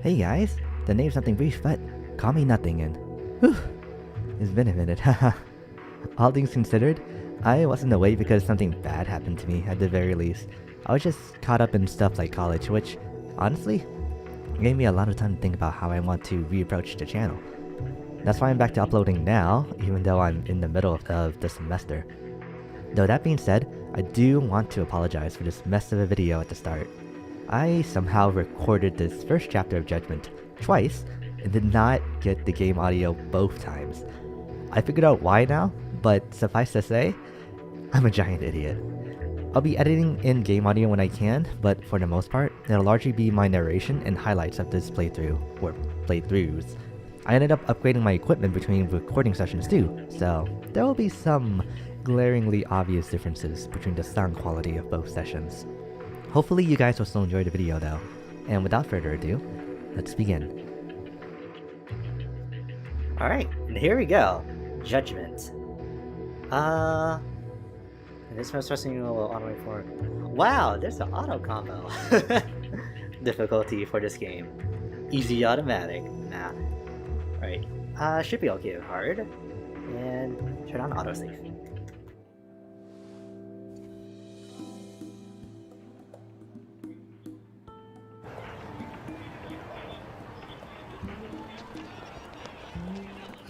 Hey guys, the name's NothingBrief, but call me Nothing and whew, it's been a minute, haha. All things considered, I wasn't away because something bad happened to me at the very least. I was just caught up in stuff like college, which, honestly, gave me a lot of time to think about how I want to reapproach the channel. That's why I'm back to uploading now, even though I'm in the middle of the semester. Though that being said, I do want to apologize for this mess of a video at the start. I somehow recorded this first chapter of Judgment twice and did not get the game audio both times. I figured out why now, but suffice to say, I'm a giant idiot. I'll be editing in game audio when I can, but for the most part, it'll largely be my narration and highlights of this playthrough, or playthroughs. I ended up upgrading my equipment between recording sessions too, so there will be some glaringly obvious differences between the sound quality of both sessions. Hopefully you guys will still enjoy the video though, and without further ado, let's begin. Alright, and here we go. Judgment. This most wrestling will auto for. Wow, there's an auto combo. Difficulty for this game. Easy automatic. Nah. Alright. Should be okay with hard. And turn on autosave.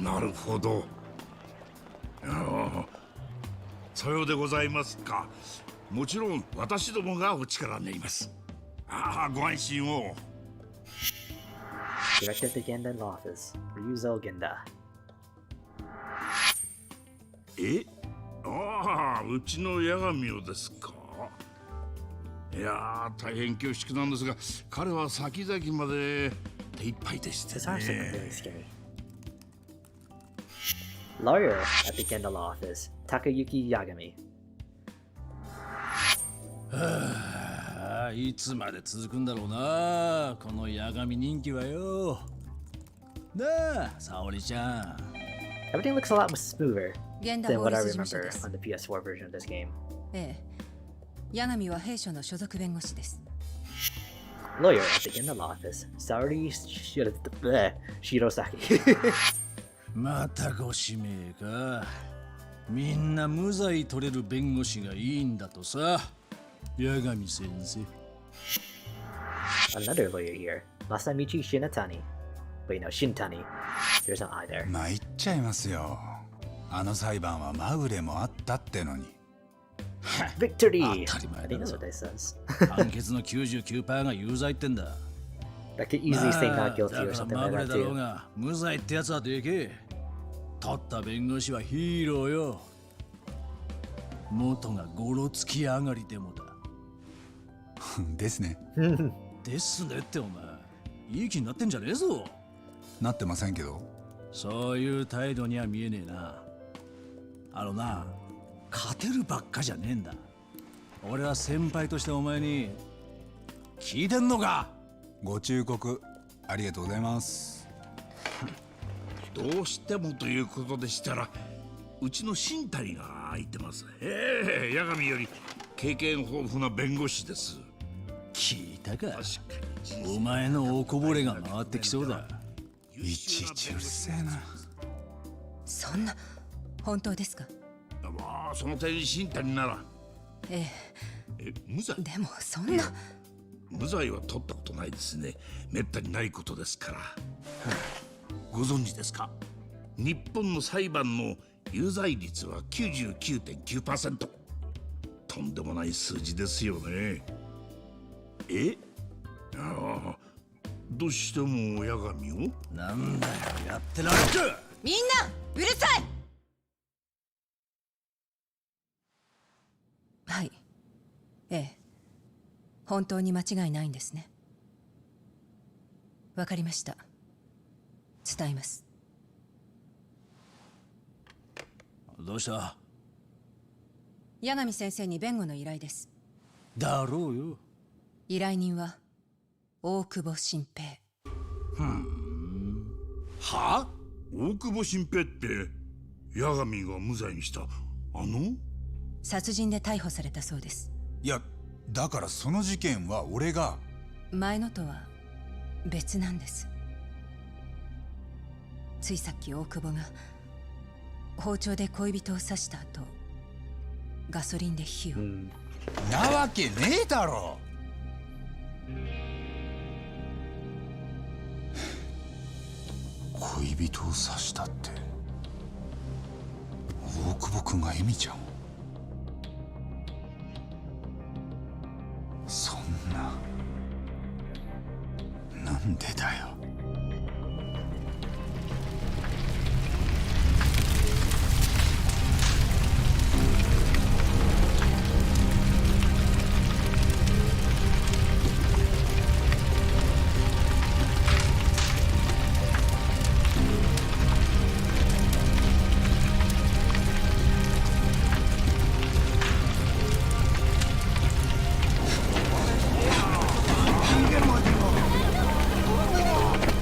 Naruhodo. さようでございますか。もちろん私どもがお力になります。ご安心を。Directed to Genda Law Office. Ryuzo Genda. うちの八神をですか。いやー、大変恐縮なんですが、彼は先々まで手一杯でしてね。This arm's looking really scary. Lawyer at the Genda Law Office, Takayuki Yagami. いつまで続くんだろうな、この八神人気はよ。なあ、沙織ちゃん。Everything looks a lot smoother than what I remember on the PS4 version of this game. ええ、八神は弊社の所属弁護士です。Lawyer at the Genda Law Office, Saori Shirosaki. またご指名か。みんな無罪取れる弁護士がいいんだとさ、八神先生。Another lawyer here, Masamichi Shintani. Wait, no, Shintani. There's no I there. 参っちゃいますよ。あの裁判はまぐれもあったってのに。Victory! 当たり前 I だ think that's ろ。 what that says. 判決の 99% が有罪ってんだ。That could easily say not guilty だ or から something ま like ぐれ that だろう too. が、無罪ってやつはでけえ。取った弁護士はヒーローよ。元がゴロつき上がりでもだ。ですね。ですねってお前、いい気になってんじゃねえぞ。なってませんけど。そういう態度には見えねえな。あのな、勝てるばっかじゃねえんだ。俺は先輩としてお前に聞いてんのか。ご忠告ありがとうございます。どうしてもということでしたら、うちの新谷が空いてます。八神より経験豊富な弁護士です。聞いたか。確かに。お前のおこぼれが回ってきそうだ。いちいちうるせえな。そんな本当ですか。まあその点新谷なら。え無罪え、でもそんな。無罪は取ったことないですね。めったにないことですから。ご存知ですか。日本の裁判の有罪率は 99.9%。とんでもない数字ですよね。どうしても八神を。なんだよ、やってられるか。みんなうるさい。はい、ええ、本当に間違いないんですね。わかりました。伝えます。どうした。八神先生に弁護の依頼です。だろうよ。依頼人は大久保新平。は？大久保新平って八神が無罪にしたあの？殺人で逮捕されたそうです。いや、だからその事件は俺が。前のとは別なんです。ついさっき大久保が包丁で恋人を刺した後、ガソリンで火を。なわけねえだろ。恋人を刺したって、大久保君がエミちゃんを。そんな、なんでだよ。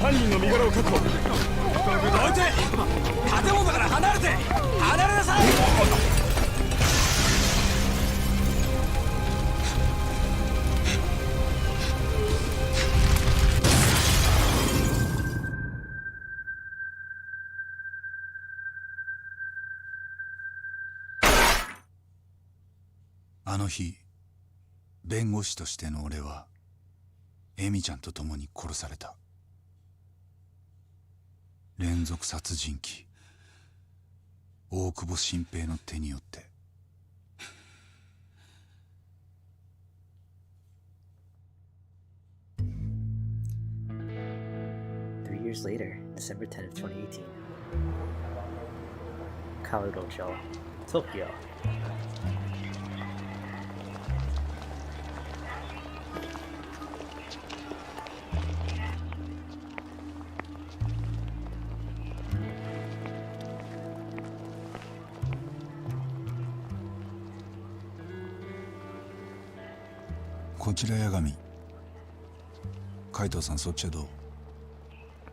犯人の身柄を確保。どいて、建物から離れて、離れなさい。あの日、弁護士としての俺はエミちゃんと共に殺された。連続殺人鬼大久保新平の手によって。3 years later, December 10th, 2018. Kawagocho, Tokyo. Ko こちら八神。海藤さん、そっちはどう？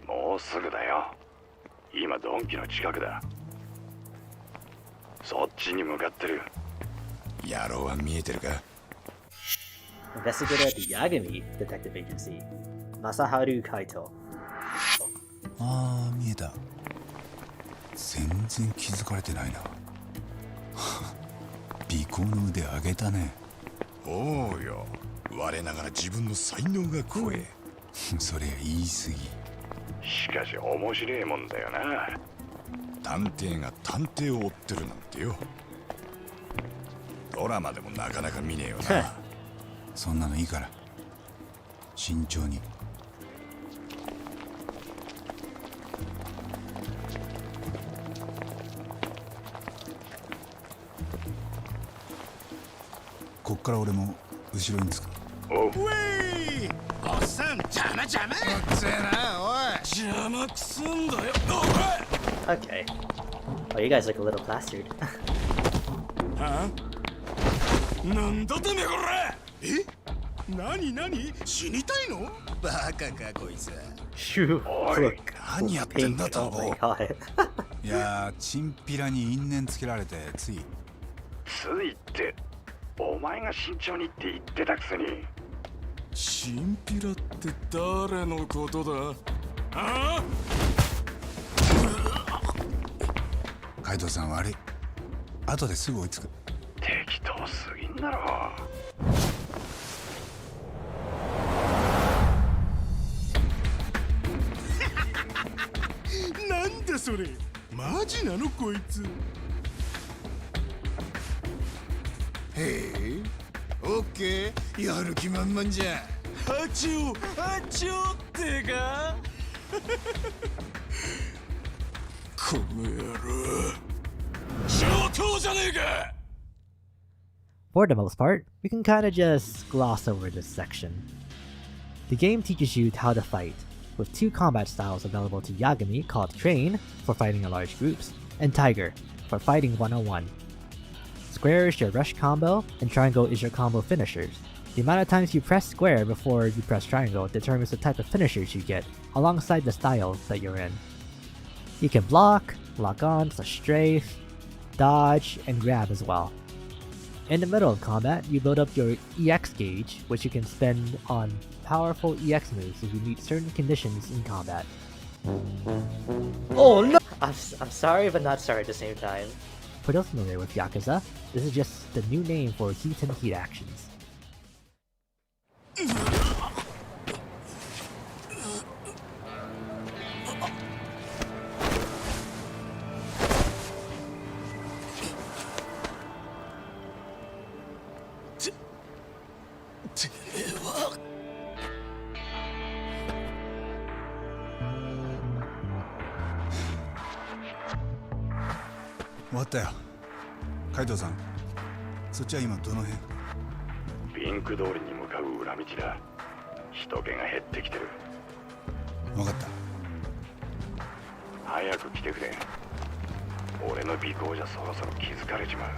もうすぐだよ。今ドンキの近くだ。そっちに向かってる。野郎は見えてるか？ Investigator at the Yagami Detective Agency, Masaharu Kaito. ああ、見えた。全然気づかれてないな。尾行の腕上げたね。おうよ、我ながら自分の才能が怖え。そりゃ言い過ぎ。しかし面白いもんだよな。探偵が探偵を追ってるなんてよ。ドラマでもなかなか見ねえよな。そんなのいいから慎重に。こっから俺も後ろにつく。おうえい、おっさん、邪魔邪魔。うっせえな、おい。邪魔くすんだよ。 Okay. Oh, you guys look a little plastered. はあ、なんだてめえこれ。え、何死にたいの？バカかこいつ。 You look 何やってんだ pink. と Oh 思 my う。 god. いやー、チンピラに因縁つけられてつい。ついってお前が慎重にって言ってたくせに。チンピラって誰のことだ。ああ、海藤さん悪い。後ですぐ追いつく。適当すぎんだろ。なんだそれ、マジなのこいつ。へえ、オッケー、やる気満々じゃ。あちょってか。この野郎、上等じゃねえか。 For the most part, we can kinda just gloss over this section. The game teaches you how to fight, with two combat styles available to Yagami called Crane for fighting in large groups, and Tiger for fighting one-on-one. Square is your rush combo, and Triangle is your combo finishers. The amount of times you press square before you press triangle determines the type of finishers you get, alongside the styles that you're in. You can block, lock on, strafe, dodge, and grab as well. In the middle of combat, you build up your EX gauge, which you can spend on powerful EX moves if you meet certain conditions in combat. Oh no! I'm sorry, but not sorry at the same time. For those familiar with Yakuza, this is just the new name for heat and heat actions. What the hell? カイトさん、そっちは今どの辺？ピンク通りに向かう裏道だ。人気が減ってきてる。分かった。早く来てくれ。俺の尾行じゃそろそろ気づかれちまう。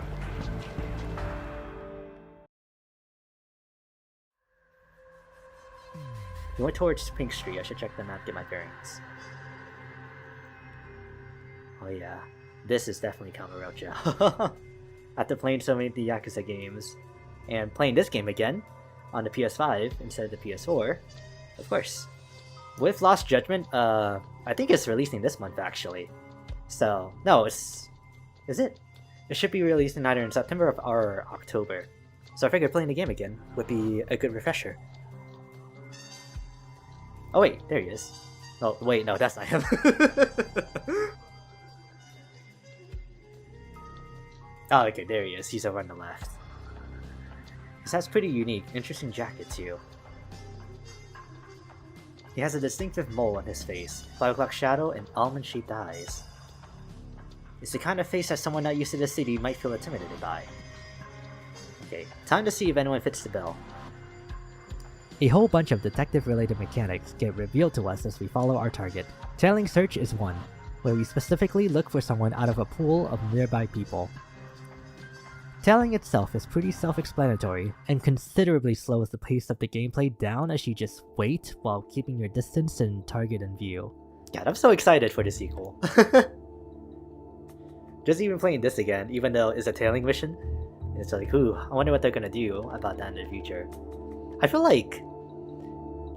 We went towards Pink Street. I should check the map, get my bearings. Oh yeah, this is definitely Kamurocho. After playing so many of the Yakuza games, and playing this game again on the PS5 instead of the PS4, of course. With Lost Judgment, I think it's releasing this month actually. So, no, is it? It should be releasing either in September or October. So I figured playing the game again would be a good refresher. Oh wait, there he is. Oh wait, no, that's not him. Oh, okay, there he is. He's over on the left. This has pretty unique, interesting jacket too. He has a distinctive mole on his face, 5 o'clock shadow, and almond-shaped eyes. It's the kind of face that someone not used to the city might feel intimidated by. Okay, time to see if anyone fits the bill. A whole bunch of detective-related mechanics get revealed to us as we follow our target. Tailing search is one, where we specifically look for someone out of a pool of nearby people. Tailing itself is pretty self-explanatory, and considerably slows the pace of the gameplay down as you just wait while keeping your distance and target in view. God, I'm so excited for the sequel. Just even playing this again, even though it's a tailing mission, it's like, ooh, I wonder what they're gonna do about that in the future. I feel like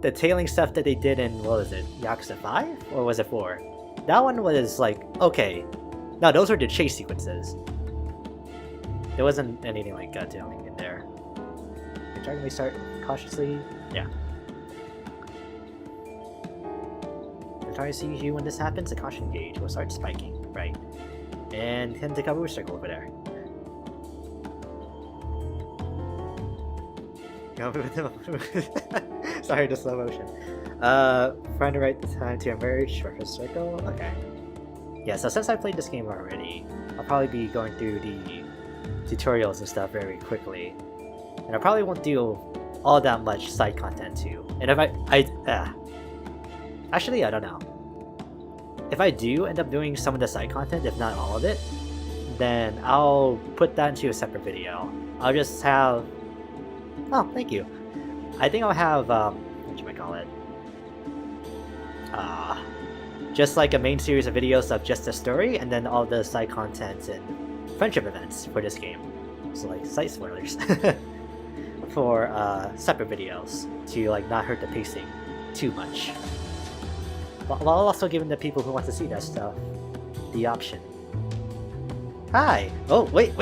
the tailing stuff that they did in, what was it, Yakuza 5? Or was it 4? That one was like, okay. No, those were the chase sequences. There wasn't anything like tailing in there. Can we start cautiously? Yeah. I'm trying to see you when this happens, the caution gauge will start spiking, right? And hit the cover circle over there. Sorry, the slow motion. Find the right time to emerge, reference circle. Okay. Yeah, so since I played this game already, I'll probably be going through the tutorials and stuff very quickly. And I probably won't do all that much side content too. And if actually, I don't know. If I do end up doing some of the side content, if not all of it, then I'll put that into a separate video. I'll just have... Oh, thank you. I think I'll have, what should I call it? Just like a main series of videos of just the story, and then all the side content and friendship events for this game. So like, side spoilers. For separate videos, to like not hurt the pacing too much. While also giving the people who want to see that stuff the option. Hi! Oh, wait.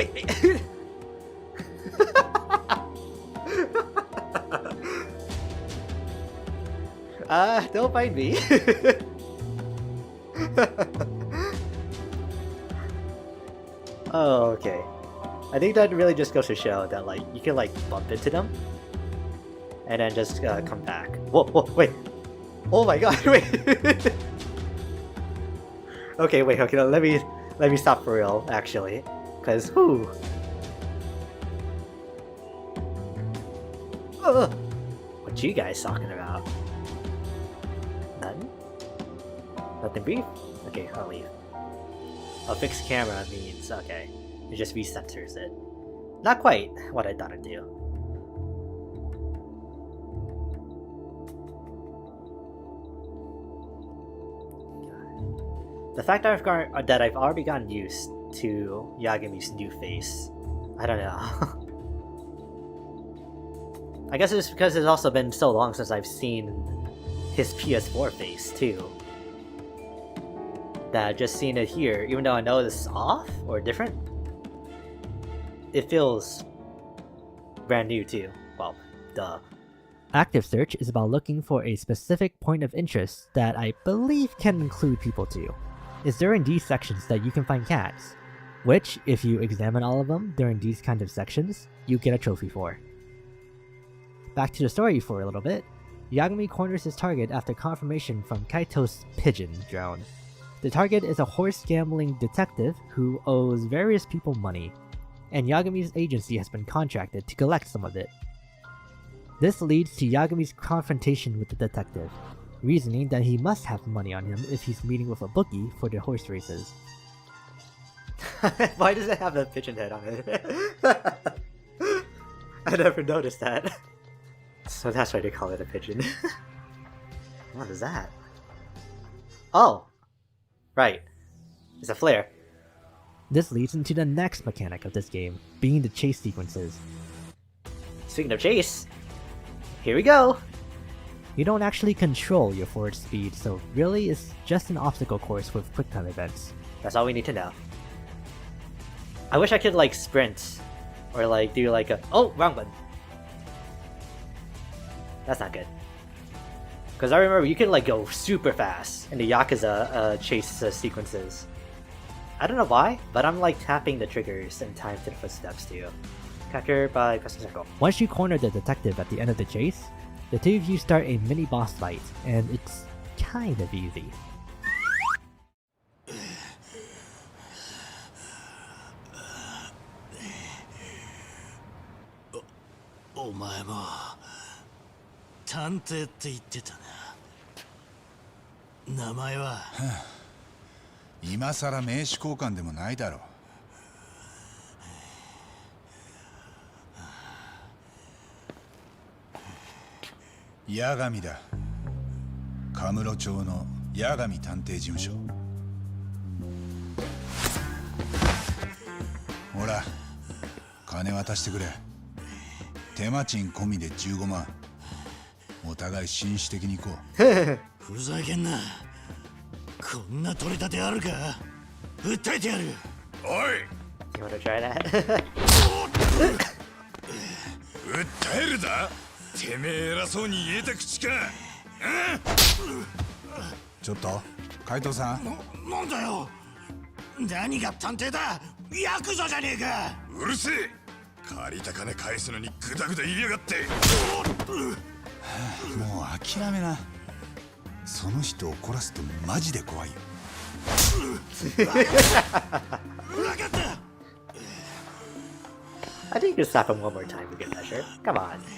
Don't mind me. Oh, okay. I think that really just goes to show that like you can like bump into them and then just come back. Whoa, wait. Oh my god, wait. Okay, wait, okay, let me stop for real, actually. Cause whoo. What you guys talking about? None? Nothing brief? Okay, I'll leave. A fixed camera means, okay, it just recenters it. Not quite what I thought it'd do. The fact that I've already gotten used to Yagumi's new face, I don't know. I guess it's because it's also been so long since I've seen his PS4 face too. That just seeing it here, even though I know this is off or different, it feels brand new too. Well, duh. Active search is about looking for a specific point of interest that I believe can include people too. It's during these sections that you can find cats, which, if you examine all of them during these kind of sections, you get a trophy for. Back to the story for a little bit. Yagami corners his target after confirmation from Kaito's pigeon drone. The target is a horse gambling detective who owes various people money, and Yagami's agency has been contracted to collect some of it. This leads to Yagami's confrontation with the detective, reasoning that he must have money on him if he's meeting with a bookie for the horse races. Why does it have a pigeon head on it? I never noticed that. So that's why they call it a pigeon. What is that? Oh! Right. It's a flare. This leads into the next mechanic of this game, being the chase sequences. Speaking of chase, here we go! You don't actually control your forward speed, so really it's just an obstacle course with quick time events. That's all we need to know. I wish I could like sprint, or like do like a— oh, wrong button. That's not good. Because I remember you can like go super fast in the Yakuza chase sequences. I don't know why, but I'm like tapping the triggers in time to the footsteps too. Capture by pressing circle. Once you corner the detective at the end of the chase, the two of you start a mini boss fight, and it's kind of easy. お前も探偵って言ってたな。名前は今さら名刺交換でもないだろう。八神だ。カムロ町の八神探偵事務所。ほら、金渡してくれ。手間賃込みで15万。お互い紳士的に行こう。ふざけんな。こんな取り立てあるか。訴えてやる。おい You wanna try that? 訴えるだ。てめえ偉そうに言えた口か。ちょっと海藤さん。なんだよ。何が探偵だ。ヤクザじゃねえか。うるせえ。借りた金返すのにグダグダ言いやがって。もう諦めな。その人を怒らすとマジで怖いよ。分かった。I think you slap him one more time to get measure. Come on.「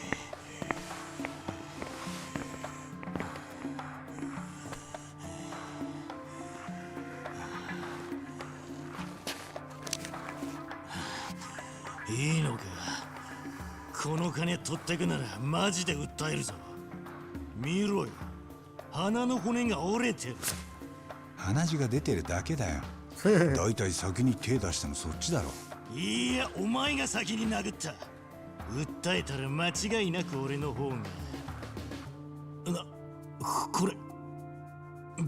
いいのか。この金取ってくならマジで訴えるぞ。見ろよ。鼻の骨が折れてる。鼻血が出てるだけだよ。だいたい先に手出したのそっちだろ。いや、お前が先に殴った。訴えたら間違いなく俺の方が。これ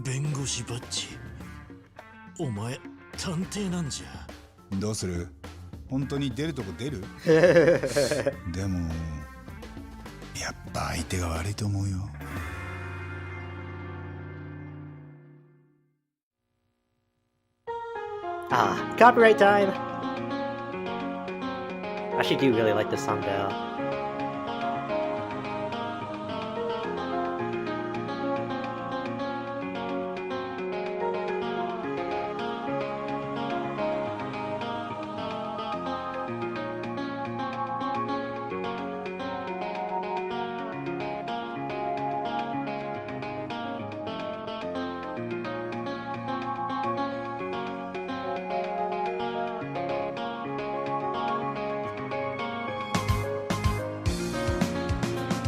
弁護士バッジ。お前探偵なんじゃ。どうする？本当に出るとこ出る？でもやっぱ相手が悪いと思うよ。Ah, copyright time! I actually do really like this song though.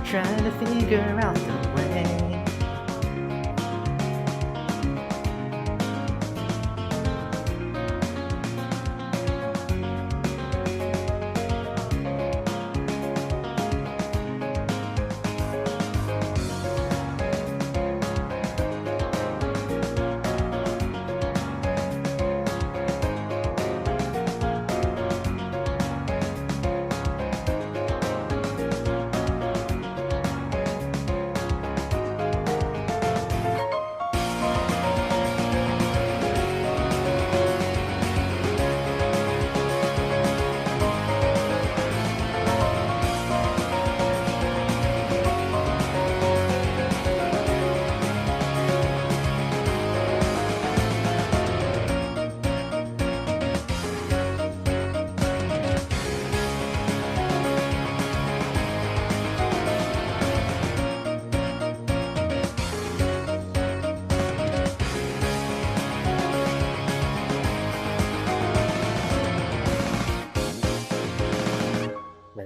Trying to figure out the way.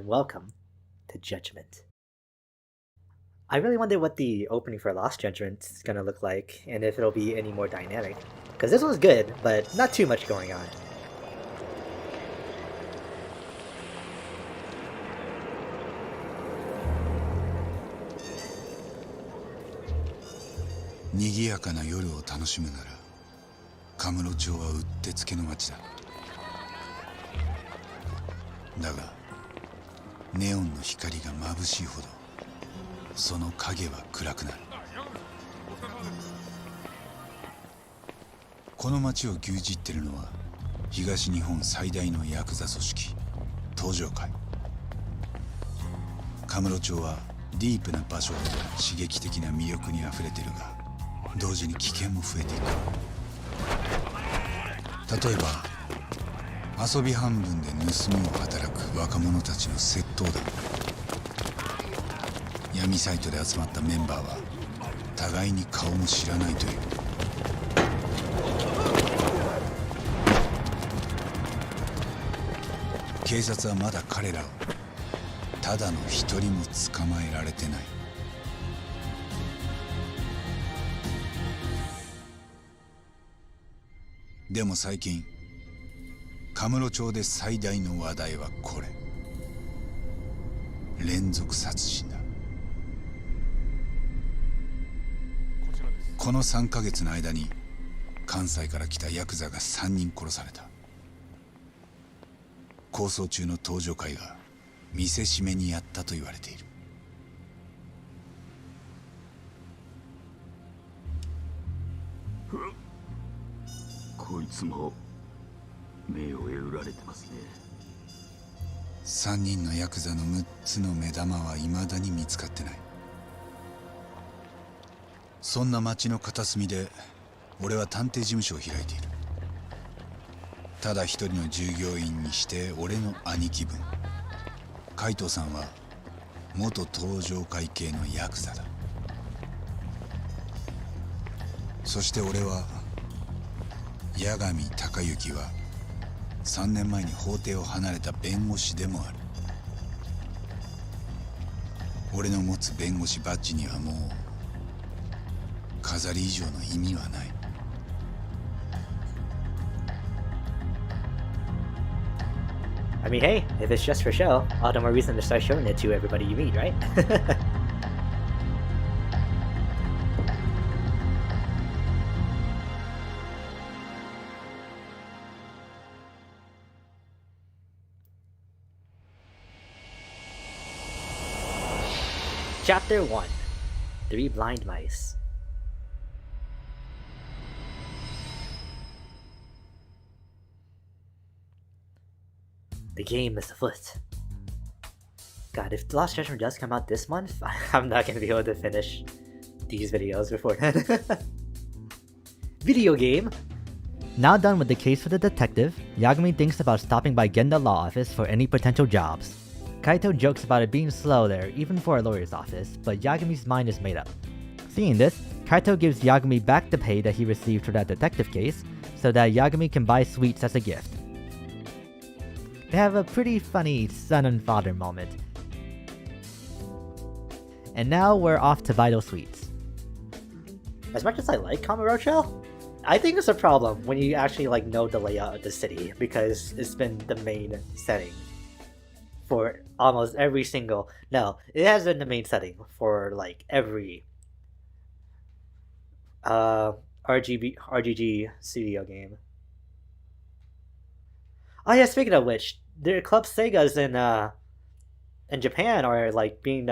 welcome to Judgment. I really wonder what the opening for Lost Judgment is gonna look like, and if it'll be any more dynamic. Because this one's good, but not too much going on.賑やかな夜を楽しむならカムロ町はうってつけの街だ。だがネオンの光が眩しいほどその影は暗くなる。この街を牛耳ってるのは東日本最大のヤクザ組織東上会。カムロ町はディープな場所と刺激的な魅力にあふれてるが同時に危険も増えていく。例えば遊び半分で盗みを働く若者たちの窃盗だ。闇サイトで集まったメンバーは互いに顔も知らないという。警察はまだ彼らをただの一人も捕まえられてない。でも最近カムロ町で最大の話題はこれ。連続殺人だ。この3ヶ月の間に関西から来たヤクザが3人殺された。抗争中の東上会が見せしめにやったと言われている。こいつも目を売られてますね。3人のヤクザの6つの目玉は未だに見つかってない。そんな町の片隅で俺は探偵事務所を開いている。ただ一人の従業員にして俺の兄貴分海藤さんは元東上会系のヤクザだ。そして俺は八神隆之は3年前に法廷を離れた弁護士でもある。俺の持つ弁護士バッジにはもう飾り以上の意味はない。I mean, hey, if it's just for show, all the more reason to start showing it to everybody you meet, right? Chapter 1: Three Blind Mice. The game is afoot. God, if Lost Judgment does come out this month, I'm not gonna be able to finish these videos before then. Video game! Now done with the case for the detective, Yagami thinks about stopping by Genda law office for any potential jobs. Kaito jokes about it being slow there, even for a lawyer's office, but Yagami's mind is made up. Seeing this, Kaito gives Yagami back the pay that he received for that detective case, so that Yagami can buy sweets as a gift. They have a pretty funny son and father moment. And now we're off to Vital Sweets. As much as I like Kamurocho, I think it's a problem when you actually know the layout of the city, because it's been the main setting for almost every single... No, it has been the main setting for every RGG studio game. Oh yeah, speaking of which, their Club Segas in Japan are being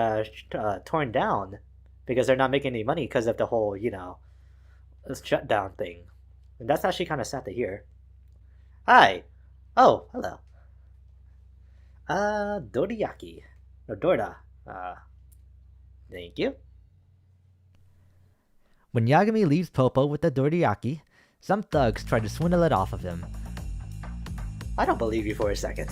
torn down because they're not making any money because of the whole, shutdown thing. And that's actually kind of sad to hear. Hi! Oh, hello. Doriyaki. No, Dorda. Thank you. When Yagami leaves Popo with the doriyaki, some thugs try to swindle it off of him. I don't believe you for a second.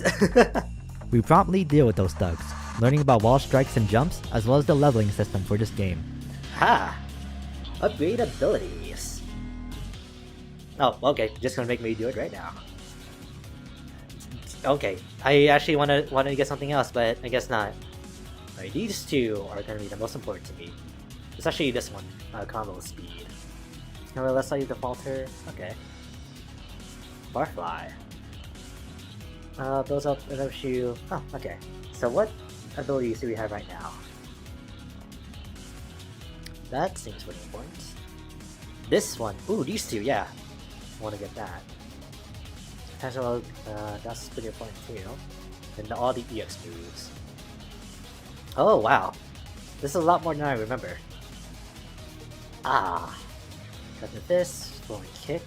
We promptly deal with those thugs, learning about wall strikes and jumps, as well as the leveling system for this game. Ha! Upgrade abilities. Oh, okay, just gonna make me do it right now. Okay, I actually wanted to get something else, but I guess not. Alright, these two are going to be the most important to me. Especially this one, combo speed. No, let's say the falter. Okay. Barfly. Builds up another shoe. Oh, okay. So what abilities do we have right now? That seems pretty important. This one. Ooh, these two, yeah. I want to get that. Potential, that's pretty important too. And all the EX moves. Oh, wow. This is a lot more than I remember. Ah. Got the fist, flowing kick.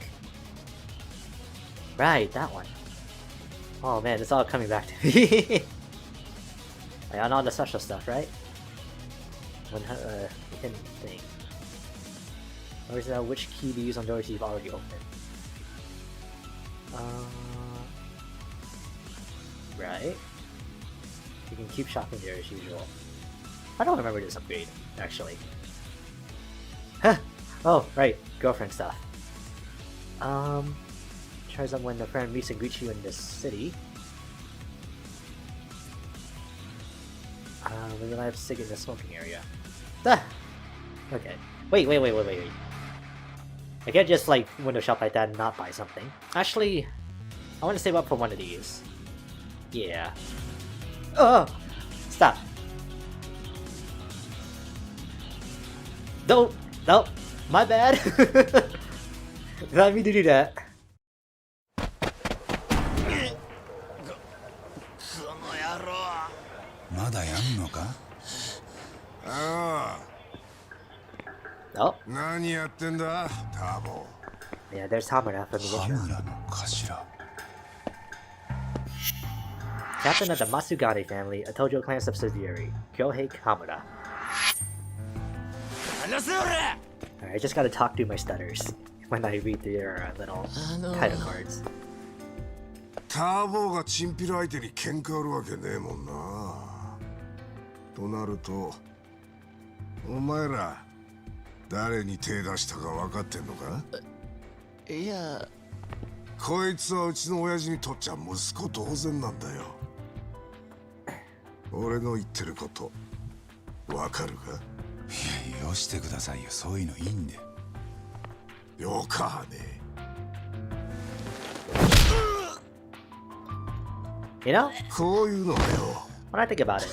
Right, that one. Oh man, it's all coming back to me. Like, on all the special stuff, right? Hidden thing. Or is that which key to use on doors you've already opened? Right. You can keep shopping there as usual. I don't remember this upgrade, actually. Huh! Oh, right, girlfriend stuff. Tries on when a friend meets and greets you in this city. When you have sig in the smoking area. Ah! Okay. Wait. I can't just like window shop like that and not buy something. Actually, I want to save up for one of these. Yeah. Oh! Stop. No! My bad! Let me do that. まだやんのか？ああ、 Oh, 何やってんだ、ターボ。 yeah, there's Hamura from the intro. 羽村の頭。 Captain of the Matsugane family, a Tojo clan subsidiary, Kyorei Hamura. Alright, I just gotta talk through my stutters when I read their little title cards. ターボがチンピラ相手に喧嘩売るわけねえもんな。となると、お前ら誰に手出したか分かってんのか？いや、こいつはうちの親父にとっちゃ息子同然なんだよ。俺の言ってること分かるか？いや、よしてくださいよ。そういうのいいんで。よかね。 You know, こういうのはよ。 when I think about it,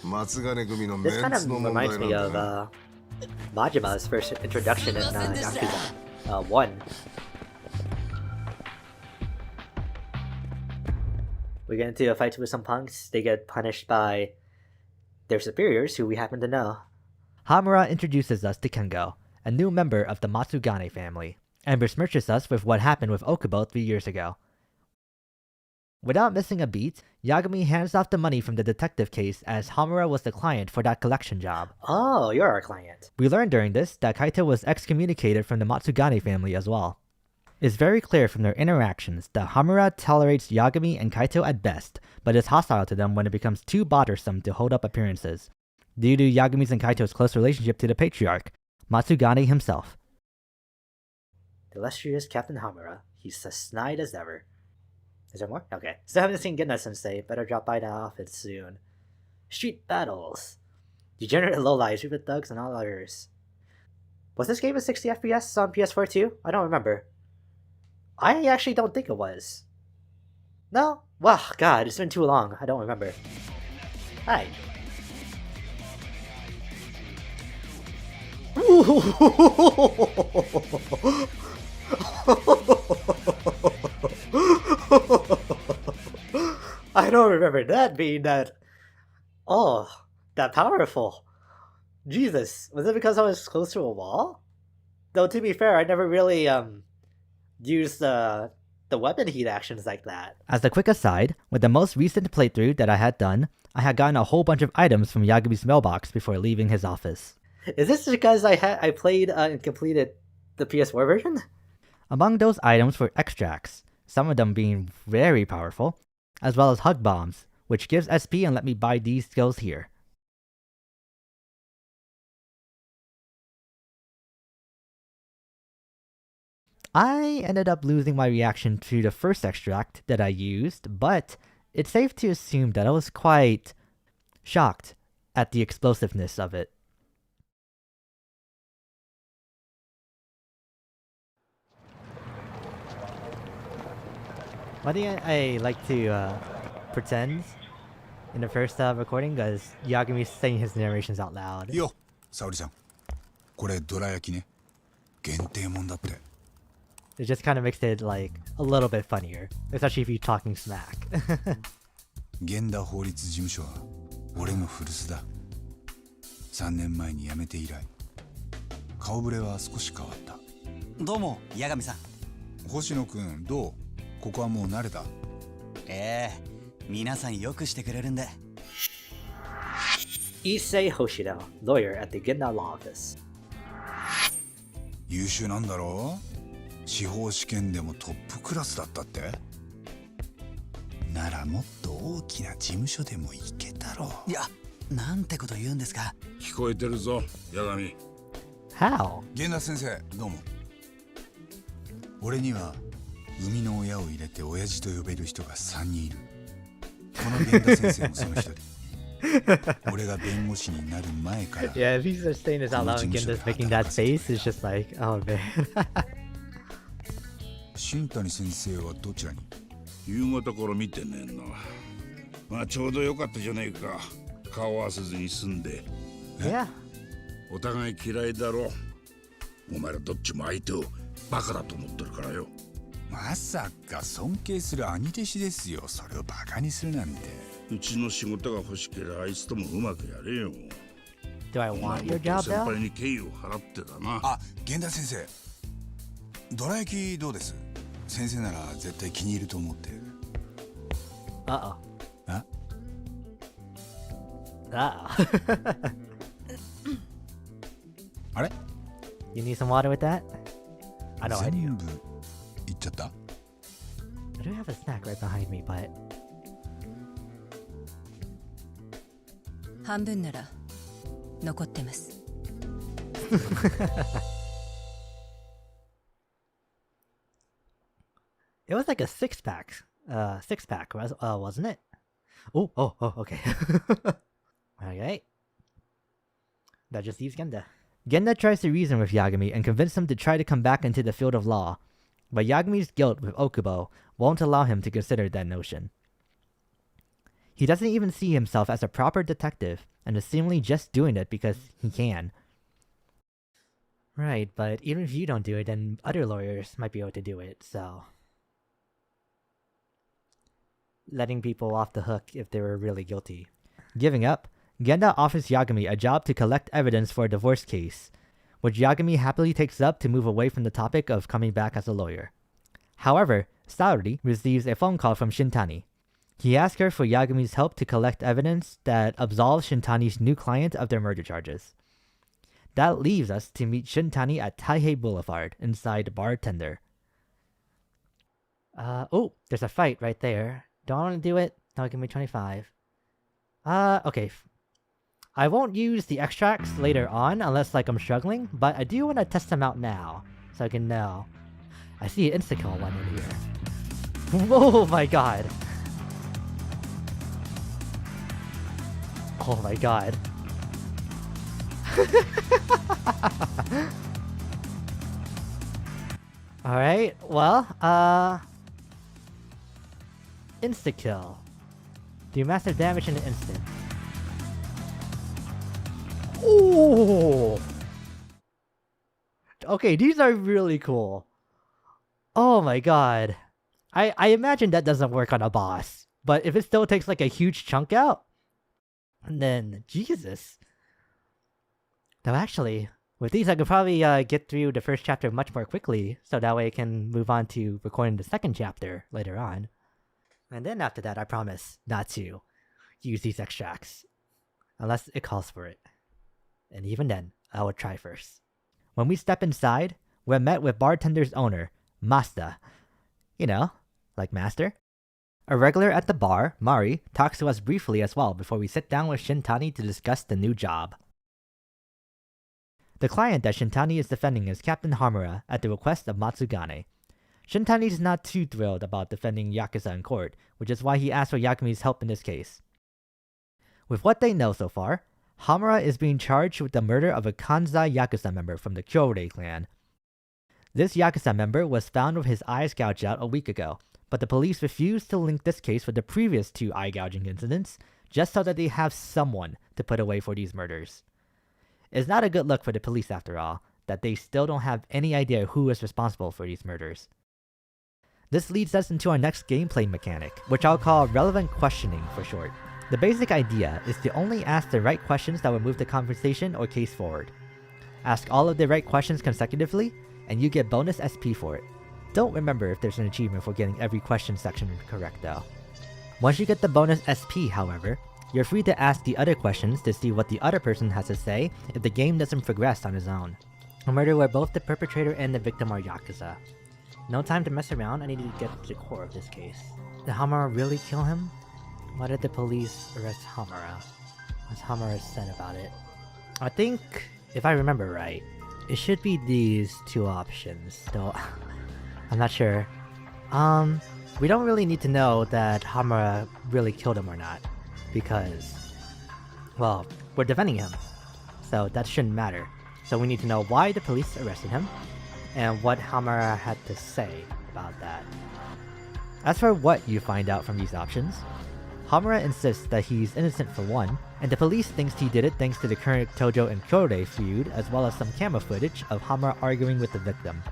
松金組の this メ kind ン of ツの問題 reminds なん me だ of な。 Majima's first introduction in Yakuza 1. We get into a fight with some punks, they get punished by their superiors who we happen to know. Hamura introduces us to Kengo, a new member of the Matsugane family, and besmirches us with what happened with Okubo 3 years ago. Without missing a beat, Yagami hands off the money from the detective case as Hamura was the client for that collection job. Oh, you're our client. We learned during this that Kaito was excommunicated from the Matsugane family as well. It's very clear from their interactions that Hamura tolerates Yagami and Kaito at best, but is hostile to them when it becomes too bothersome to hold up appearances, due to Yagami's and Kaito's close relationship to the patriarch, Matsugane himself. The illustrious Captain Hamura, he's as snide as ever. Is there more? Okay. Still haven't seen Genda Sensei, better drop by the office soon. Street battles. Degenerate lowlives with thugs and all others. Was this game at 60 FPS on PS4 too? I don't remember. I actually don't think it was. No? Wow, God, it's been too long. I don't remember. Hi. I don't remember that being that... Oh, that powerful. Jesus, was it because I was close to a wall? Though to be fair, I never really used the weapon heat actions like that. As a quick aside, with the most recent playthrough that I had done, I had gotten a whole bunch of items from Yagami's mailbox before leaving his office. Is this because I played and completed the PS4 version? Among those items were extracts, some of them being very powerful, as well as hug bombs, which gives SP and let me buy these skills here. I ended up losing my reaction to the first extract that I used, but it's safe to assume that I was quite shocked at the explosiveness of it. One thing I like to pretend in the first recording was Yagami saying his narrations out loud. よ、沙織ちゃん。これどら焼きね。限定もんだって。It just kind of makes it like a little bit funnier, especially if you're talking smack. 源田法律事務所は俺の古巣だ。3年前に辞めて以来、顔ぶれは少し変わった。どうも、八神さん。星野くん、どう？ここはもう慣れた？皆さんよくしてくれるんで。Issei Hoshida, lawyer at the Genda Law Office. 優秀なんだろう？司法試験でもトップクラスだったって？ならもっと大きな事務所でも行けたろう。いや、なんてこと言うんですか。聞こえてるぞ、八神。How? 源田先生、どうも。俺には生みの親を入れて親父と呼べる人が3人いる。この源田先生もその一人。俺が弁護士になる前から。Yeah, if he's just saying this out loud and Genda's making that face, it's just like, oh man. 新谷先生はどちらに？夕方から見てねえな。まあちょうどよかったじゃねえか。顔合わせずに済んで。Yeah. お互い嫌いだろ。お前らどっちも相手をバカだと思ってるからよ。まさか尊敬する兄弟子ですよ。それをバカにするなんて。うちの仕事が欲しければあいつともうまくやれよ。Do I want your job 先 though? 輩に敬意を払ってだな。あ、源田先生。どら焼きどうです？先生なら絶対気に入ると思って。Uh-oh. あ？ Uh-oh. あれ？ You need some water with that? I know I do. 全部いっちゃった？ I do have a snack right behind me, but... 半分なら残ってます。It was like a six-pack. Six-pack, wasn't it? Oh, okay. Okay. That just leaves Genda. Genda tries to reason with Yagami and convince him to try to come back into the field of law, but Yagami's guilt with Okubo won't allow him to consider that notion. He doesn't even see himself as a proper detective, and is seemingly just doing it because he can. Right, but even if you don't do it, then other lawyers might be able to do it, so... letting people off the hook if they were really guilty. Giving up, Genda offers Yagami a job to collect evidence for a divorce case, which Yagami happily takes up to move away from the topic of coming back as a lawyer. However, Saori receives a phone call from Shintani. He asks her for Yagami's help to collect evidence that absolves Shintani's new client of their murder charges. That leaves us to meet Shintani at Taihei Boulevard inside Bartender. Oh, there's a fight right there. Don't want to do it. Don't give me 25. Okay. I won't use the extracts later on unless like I'm struggling, but I do want to test them out now so I can know. I see an Instakill one in here. Oh my god. Oh my god. Alright, well, Instakill. Do massive damage in an instant. Oh! Okay, these are really cool. Oh my god. I imagine that doesn't work on a boss. But if it still takes like a huge chunk out, then Jesus. Now actually, with these I could probably get through the first chapter much more quickly, so that way I can move on to recording the second chapter later on. And then after that, I promise not to use these extracts, unless it calls for it. And even then, I will try first. When we step inside, we're met with Bartender's owner, Masta. You know, like Master. A regular at the bar, Mari, talks to us briefly as well before we sit down with Shintani to discuss the new job. The client that Shintani is defending is Captain Hamura at the request of Matsugane. Shintani is not too thrilled about defending Yakuza in court, which is why he asked for Yakumi's help in this case. With what they know so far, Hamura is being charged with the murder of a Kanzai Yakuza member from the Kyorei clan. This Yakuza member was found with his eyes gouged out a week ago, but the police refused to link this case with the previous 2 eye gouging incidents, just so that they have someone to put away for these murders. It's not a good look for the police after all, that they still don't have any idea who is responsible for these murders. This leads us into our next gameplay mechanic, which I'll call relevant questioning for short. The basic idea is to only ask the right questions that will move the conversation or case forward. Ask all of the right questions consecutively, and you get bonus SP for it. Don't remember if there's an achievement for getting every question section correct though. Once you get the bonus SP, however, you're free to ask the other questions to see what the other person has to say if the game doesn't progress on its own. A murder where both the perpetrator and the victim are Yakuza. No time to mess around, I need to get to the core of this case. Did Hamura really kill him? Why did the police arrest Hamura? What's Hamura said about it? I think, if I remember right, it should be these 2 options, though I'm not sure. We don't really need to know that Hamura really killed him or not, because, well, we're defending him, so that shouldn't matter. So we need to know why the police arrested him, and what Hamura had to say about that. As for what you find out from these options, Hamura insists that he's innocent for one, and the police thinks he did it thanks to the current Tojo and Kyorei feud, as well as some camera footage of Hamura arguing with the victim.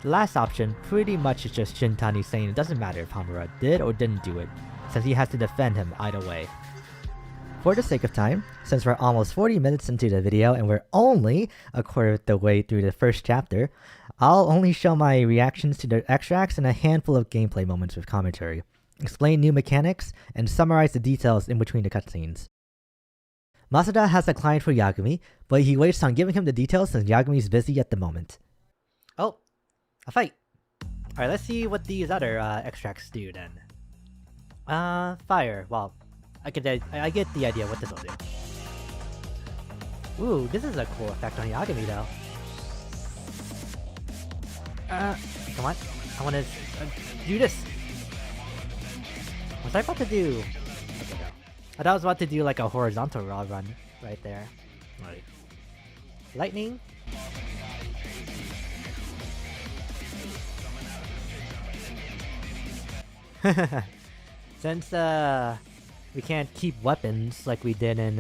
The last option pretty much is just Shintani saying it doesn't matter if Hamura did or didn't do it, since he has to defend him either way. For the sake of time, since we're almost 40 minutes into the video and we're only a quarter of the way through the first chapter, I'll only show my reactions to the extracts and a handful of gameplay moments with commentary, explain new mechanics, and summarize the details in between the cutscenes. Masuda has a client for Yagami, but he waits on giving him the details since Yagami's busy at the moment. Oh, a fight! Alright, let's see what these other extracts do then. Fire. Well, I get the idea what this will do. Ooh, this is a cool effect on Yagami though. Come on. I want to do this. Was I about to do? Okay, no. I thought I was about to do like a horizontal raw run right there. Right. Lightning. Since we can't keep weapons like we did in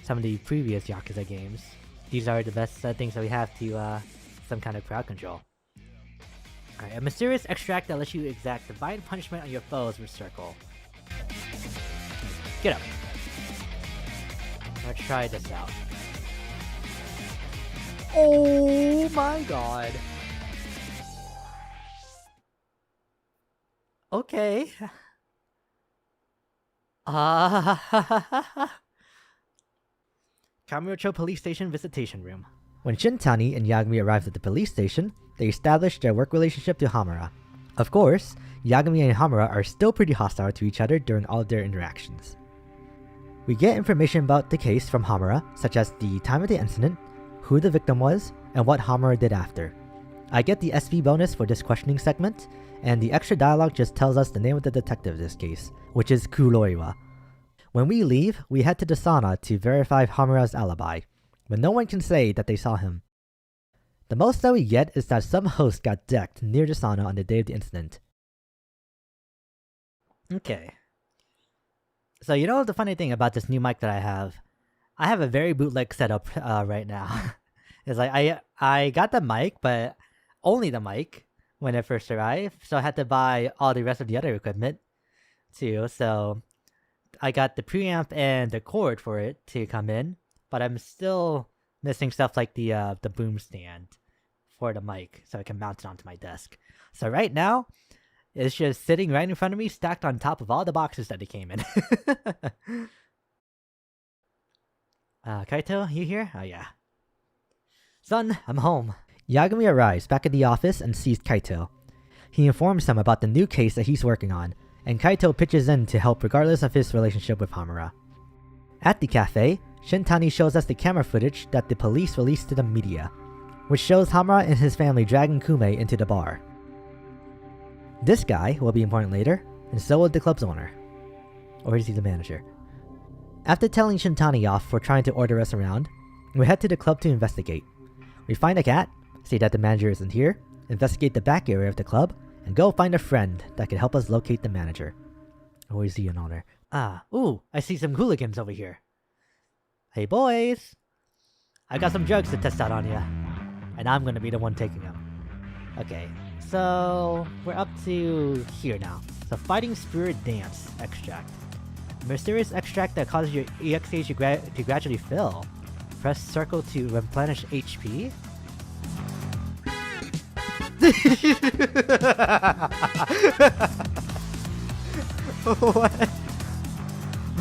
some of the previous Yakuza games, these are the best things that we have to some kind of crowd control. Alright, a mysterious extract that lets you exact divine punishment on your foes with circle. Get up. Let's try this out. Oh my god. Okay. Kamurocho Police Station Visitation Room. When Shintani and Yagami arrived at the police station, they established their work relationship to Hamura. Of course, Yagami and Hamura are still pretty hostile to each other during all of their interactions. We get information about the case from Hamura, such as the time of the incident, who the victim was, and what Hamura did after. I get the SP bonus for this questioning segment, and the extra dialogue just tells us the name of the detective in this case, which is Kyorei. When we leave, we head to the sauna to verify Hamura's alibi, but no one can say that they saw him. The most that we get is that some host got decked near the sauna on the day of the incident. Okay. So you know the funny thing about this new mic that I have a very bootleg setup right now. It's like I got the mic, but only the mic when it first arrived, so I had to buy all the rest of the other equipment too. So I got the preamp and the cord for it to come in, but I'm still missing stuff like the boom stand for the mic, so I can mount it onto my desk. So right now, it's just sitting right in front of me, stacked on top of all the boxes that it came in. Kaito, you here? Oh yeah. Son, I'm home. Yagami arrives back at the office and sees Kaito. He informs him about the new case that he's working on, and Kaito pitches in to help regardless of his relationship with Hamura. At the cafe, Shintani shows us the camera footage that the police released to the media, which shows Hamura and his family dragging Kume into the bar. This guy will be important later, and so will the club's owner. Or is he the manager? After telling Shintani off for trying to order us around, we head to the club to investigate. We find a cat, see that the manager isn't here, investigate the back area of the club, and go find a friend that can help us locate the manager. Or is he an owner? Ooh, I see some hooligans over here. Hey boys! I got some drugs to test out on ya. And I'm gonna be the one taking them. Okay, so we're up to here now. So Fighting Spirit Dance Extract. Mysterious extract that causes your EXP to gradually fill. Press circle to replenish HP. What?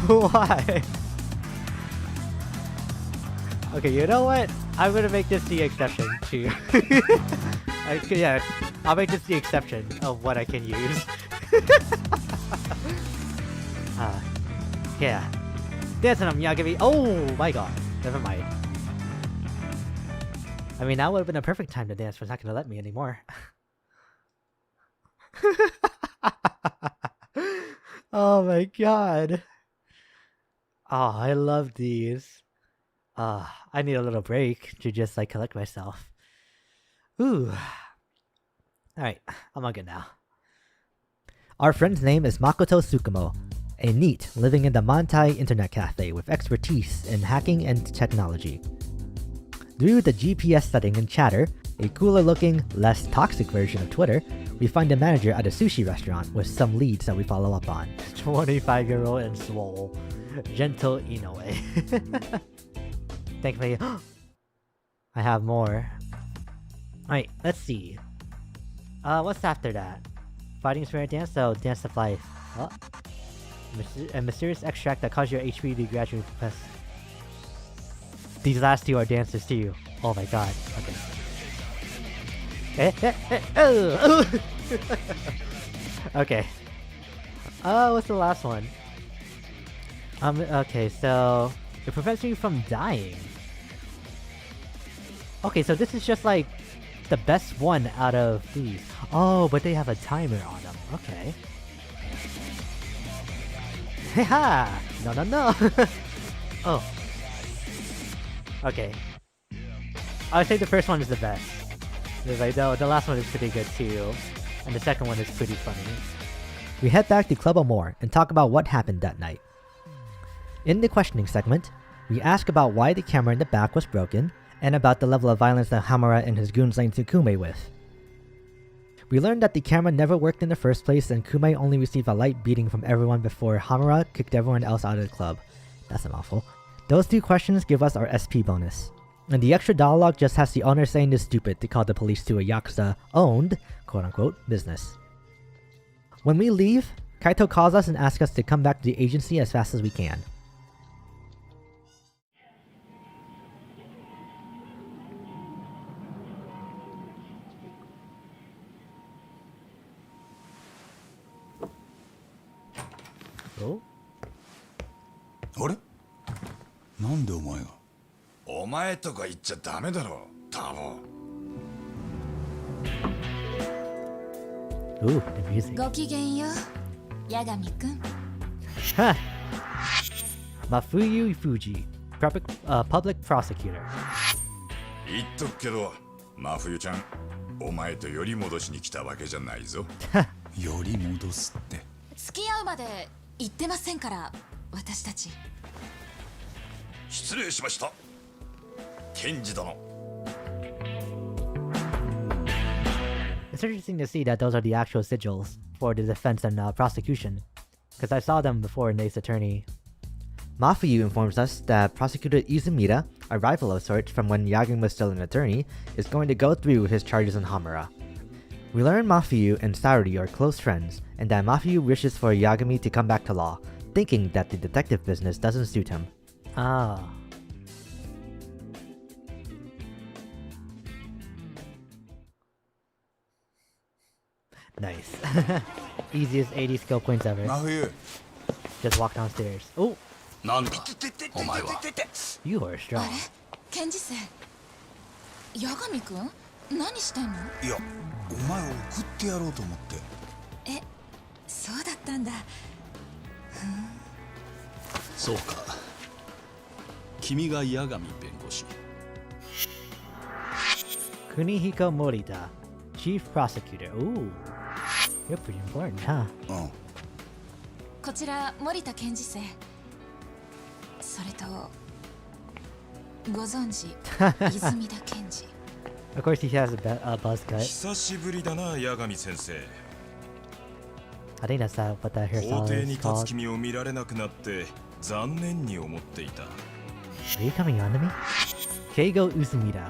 Why? Okay, you know what? I'm gonna make this the exception to... yeah, I'll make this the exception of what I can use. Yeah. Dancing on Yagami. Oh my god. Never mind. I mean, that would have been a perfect time to dance, but it's not gonna let me anymore. Oh my god. Oh, I love these. I need a little break to just like collect myself. Ooh. Alright, I'm all good now. Our friend's name is Makoto Tsukumo, a NEET living in the Mantai Internet Cafe with expertise in hacking and technology. Through the GPS setting and chatter, a cooler looking, less toxic version of Twitter, we find a manager at a sushi restaurant with some leads that we follow up on. 25-year-old and swole. Gentle Inoue. Thankfully, I have more. Alright, let's see. What's after that? Fighting Spirit Dance? So, Dance of Life. Oh. A mysterious extract that causes your HP to gradually compress. These last two are dances too. Oh my god. Okay. Okay. What's the last one? Okay, so... It prevents you from dying. Okay, so this is just like the best one out of these. Oh, but they have a timer on them. Okay. Haha! No. Oh. Okay. I would say the first one is the best. Like, the last one is pretty good too. And the second one is pretty funny. We head back to Club Amour and talk about what happened that night. In the questioning segment, we ask about why the camera in the back was broken, and about the level of violence that Hamura and his goons linked Tsukumo with. We learned that the camera never worked in the first place, and Kume only received a light beating from everyone before Hamura kicked everyone else out of the club. That's a mouthful. Those two questions give us our SP bonus. And the extra dialogue just has the owner saying it's stupid to call the police to a Yakuza-owned, quote-unquote, business. When we leave, Kaito calls us and asks us to come back to the agency as fast as we can. Oh? あれなんでお前がお前とか言っちゃダメだろ、タボ。 Ooh, the music. ごきげんよ、八神くん。Ha! Mafuyu Fuji, public prosecutor. 言っとくけど、真冬ちゃん、お前とより戻しに来たわけじゃないぞ。より戻すって。付き合うまで言ってませんから、私たち。失礼しました。検事殿。 It's interesting to see that those are the actual sigils for the defense and prosecution, because I saw them before in Ace Attorney. Mafuyu informs us that Prosecutor Izumida, a rival of sorts from when Yagami was still an attorney, is going to go through with his charges on Hamura. We learn Mafuyu and Saori are close friends, and that Mafuyu wishes for Yagami to come back to law, thinking that the detective business doesn't suit him. Ah. Nice. Easiest 80 skill points ever. Mafuyu. Just walk downstairs. Oh! なんだお前は。 You are strong. ケンジ生八神くん何してんの？いやお前を送ってやろうと思って。え、そうだったんだ。そうか。君が八神弁護士。 Kunihiko Morita, Chief Prosecutor. Ooh, you're pretty important, huh? うん。こちら森田検事生。それとご存知泉田検事。Of course, he has a buzz cut. 久しぶりだな八神先生。 I think that's what that 法 hairstyle 廷 is に立つ called. 君を見られなくなって残念に思っていた。 Are you coming on to me? Keigo Uzumida,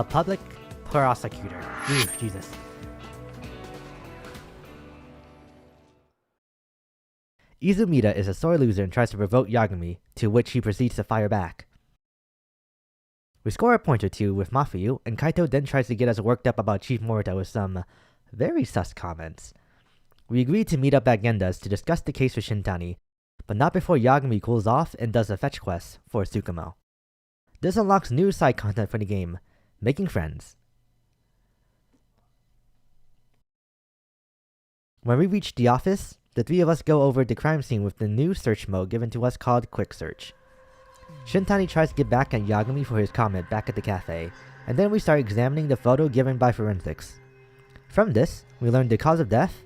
Public Prosecutor. Ooh, Jesus. Izumida is a sore loser and tries to provoke Yagami, to which he proceeds to fire back. We score a point or two with Mafuyu, and Kaito then tries to get us worked up about Chief Morita with some very sus comments. We agree to meet up at Genda's to discuss the case with Shintani, but not before Yagami cools off and does a fetch quest for Tsukumo. This unlocks new side content for the game, making friends. When we reach the office, the three of us go over the crime scene with the new search mode given to us called Quick Search. Shintani tries to get back at Yagami for his comment back at the cafe, and then we start examining the photo given by forensics. From this, we learn the cause of death,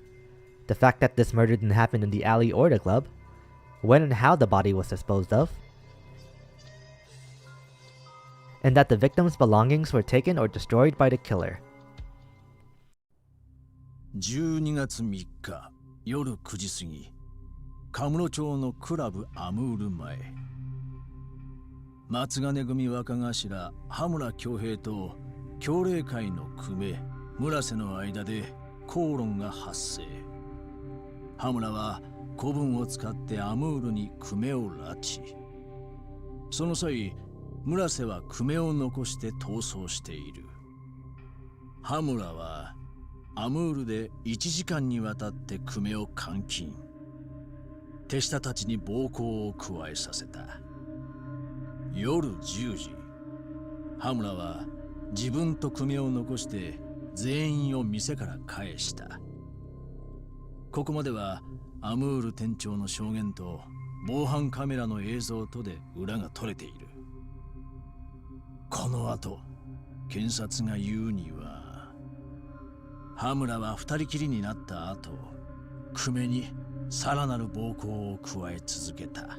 the fact that this murder didn't happen in the alley or the club, when and how the body was disposed of, and that the victim's belongings were taken or destroyed by the killer. 12月3日夜9時過ぎ、カムロ町のクラブアムール前。松金組若頭羽村恭平と協励会の久米村瀬の間で口論が発生。羽村は子分を使ってアムールに久米を拉致。その際、村瀬は久米を残して逃走している。羽村はアムールで1時間にわたって久米を監禁。手下たちに暴行を加えさせた。夜10時、羽村は自分と久米を残して全員を店から返した。ここまではアムール店長の証言と防犯カメラの映像とで裏が取れている。この後、検察が言うには、羽村は二人きりになった後、久米にさらなる暴行を加え続けた。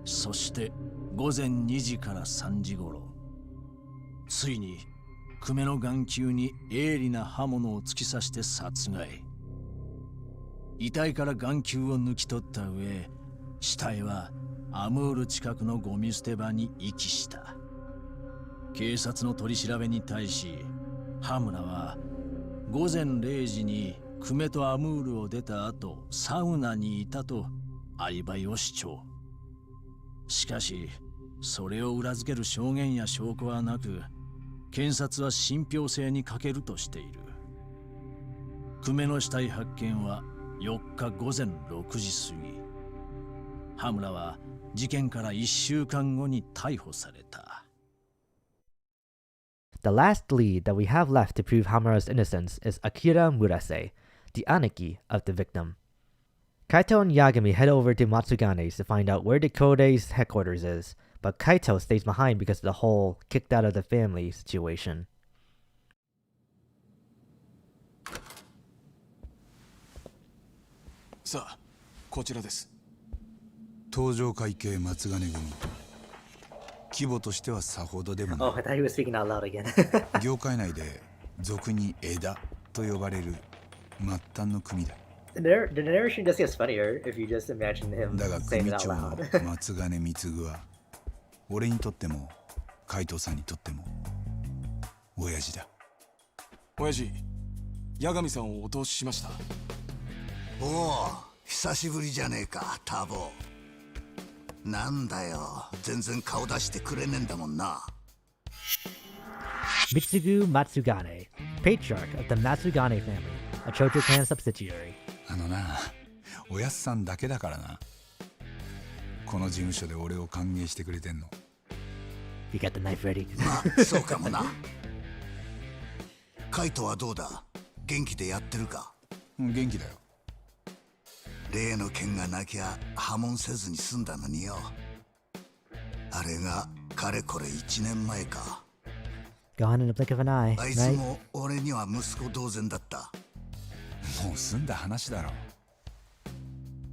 そして午前2時から3時頃、ついに久米の眼球に鋭利な刃物を突き刺して殺害。遺体から眼球を抜き取った上、死体はアムール近くのゴミ捨て場に遺棄した。警察の取り調べに対し、羽村は午前0時に久米とアムールを出た後、サウナにいたとアリバイを主張。しかし、それを裏付ける証言や証拠はなく、検察は信憑性に欠けるとしている。久米の死体発見は4日午前6時過ぎ。羽村は事件から1週間後に逮捕された。The last lead that we have left to prove Hamura's innocence is Akira Murase, the Aniki of the victim. Kaito and Yagami head over to Matsugane's to find out where the Kyorei's headquarters is, but Kaito stays behind because of the whole kicked out of the family situation. さあ、こちらです。東上会系松金組。規模としてはさほどでもない。 Oh, I thought he was speaking out loud again. 業界内で俗に枝と呼ばれる末端の組だ。The narration just gets funnier if you just imagine him だが saying 組 it out 長の loud. 松金貢は俺にとっても海藤さんにとっても親父だ。親父、八神さんをお通ししました。おお、久しぶりじゃねえか、ターボ。なんだよ、全然顔出してくれねえんだもんな。Mitsugu Matsugane, patriarch of the Matsugane family, a Chojo clan subsidiary. あのな、おやっさんだけだからな。この事務所で俺を歓迎してくれてんの。 You got the knife ready. まあそうかもな。カイトはどうだ、元気でやってるか？元気だよ。例の件がなきゃ破門せずに済んだのによ。あれがかれこれ1年前か。 Gone in the blink of an eye, あいつ right? も俺には息子同然だった。もう済んだ話だろ。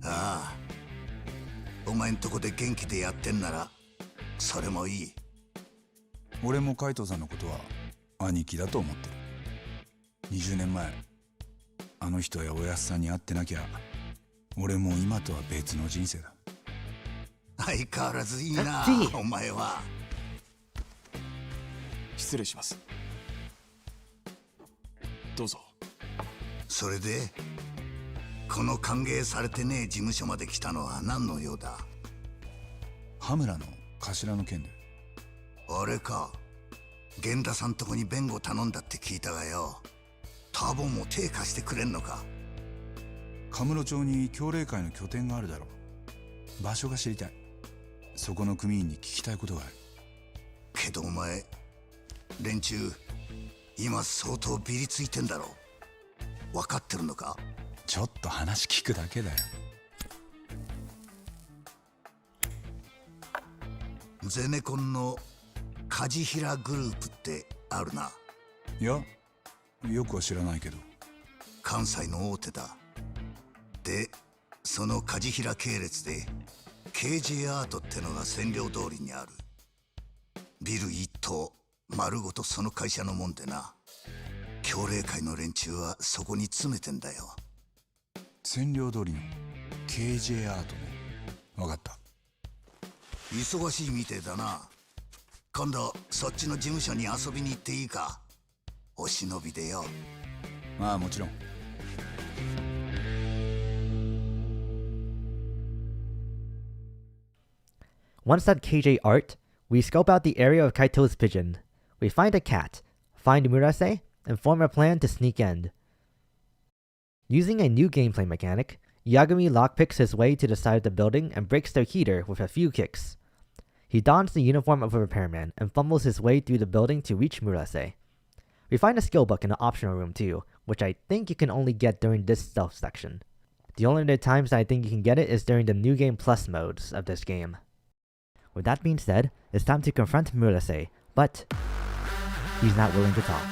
ああ、お前んとこで元気でやってんならそれもいい。俺も海藤さんのことは兄貴だと思ってる。20年前あの人やおやっさんに会ってなきゃ俺も今とは別の人生だ。相変わらずいいなお前は。失礼します。どうぞ。それでこの歓迎されてねえ事務所まで来たのは何の用だ？羽村の頭の件で。あれか、源田さんとこに弁護頼んだって聞いたがよ。ターボも手貸してくれんのか？カムロ町に協励会の拠点があるだろう。場所が知りたい。そこの組員に聞きたいことがある。けどお前連中今相当ビリついてんだろ。分かってるのか？ちょっと話聞くだけだよ。ゼネコンの梶平グループってあるな。いや、よくは知らないけど。関西の大手だ。で、その梶平系列で KJ アートってのが占領通りにある。ビル一棟丸ごとその会社のもんでな。協励会の連中はそこに詰めてんだよ。占領通りの KJ アートね。分かった。忙しいみてえだな。今度そっちの事務所に遊びに行っていいか？お忍びでよ。まあもちろん。Once at KJ Art, we scope out the area of Kaito's pigeon. We find a cat, find Murase, and form a plan to sneak in. Using a new gameplay mechanic, Yagami lockpicks his way to the side of the building and breaks their heater with a few kicks. He dons the uniform of a repairman and fumbles his way through the building to reach Murase. We find a skill book in the optional room too, which I think you can only get during this stealth section. The only other times I think you can get it is during the New Game Plus modes of this game. With that being said, it's time to confront Murase, but he's not willing to talk.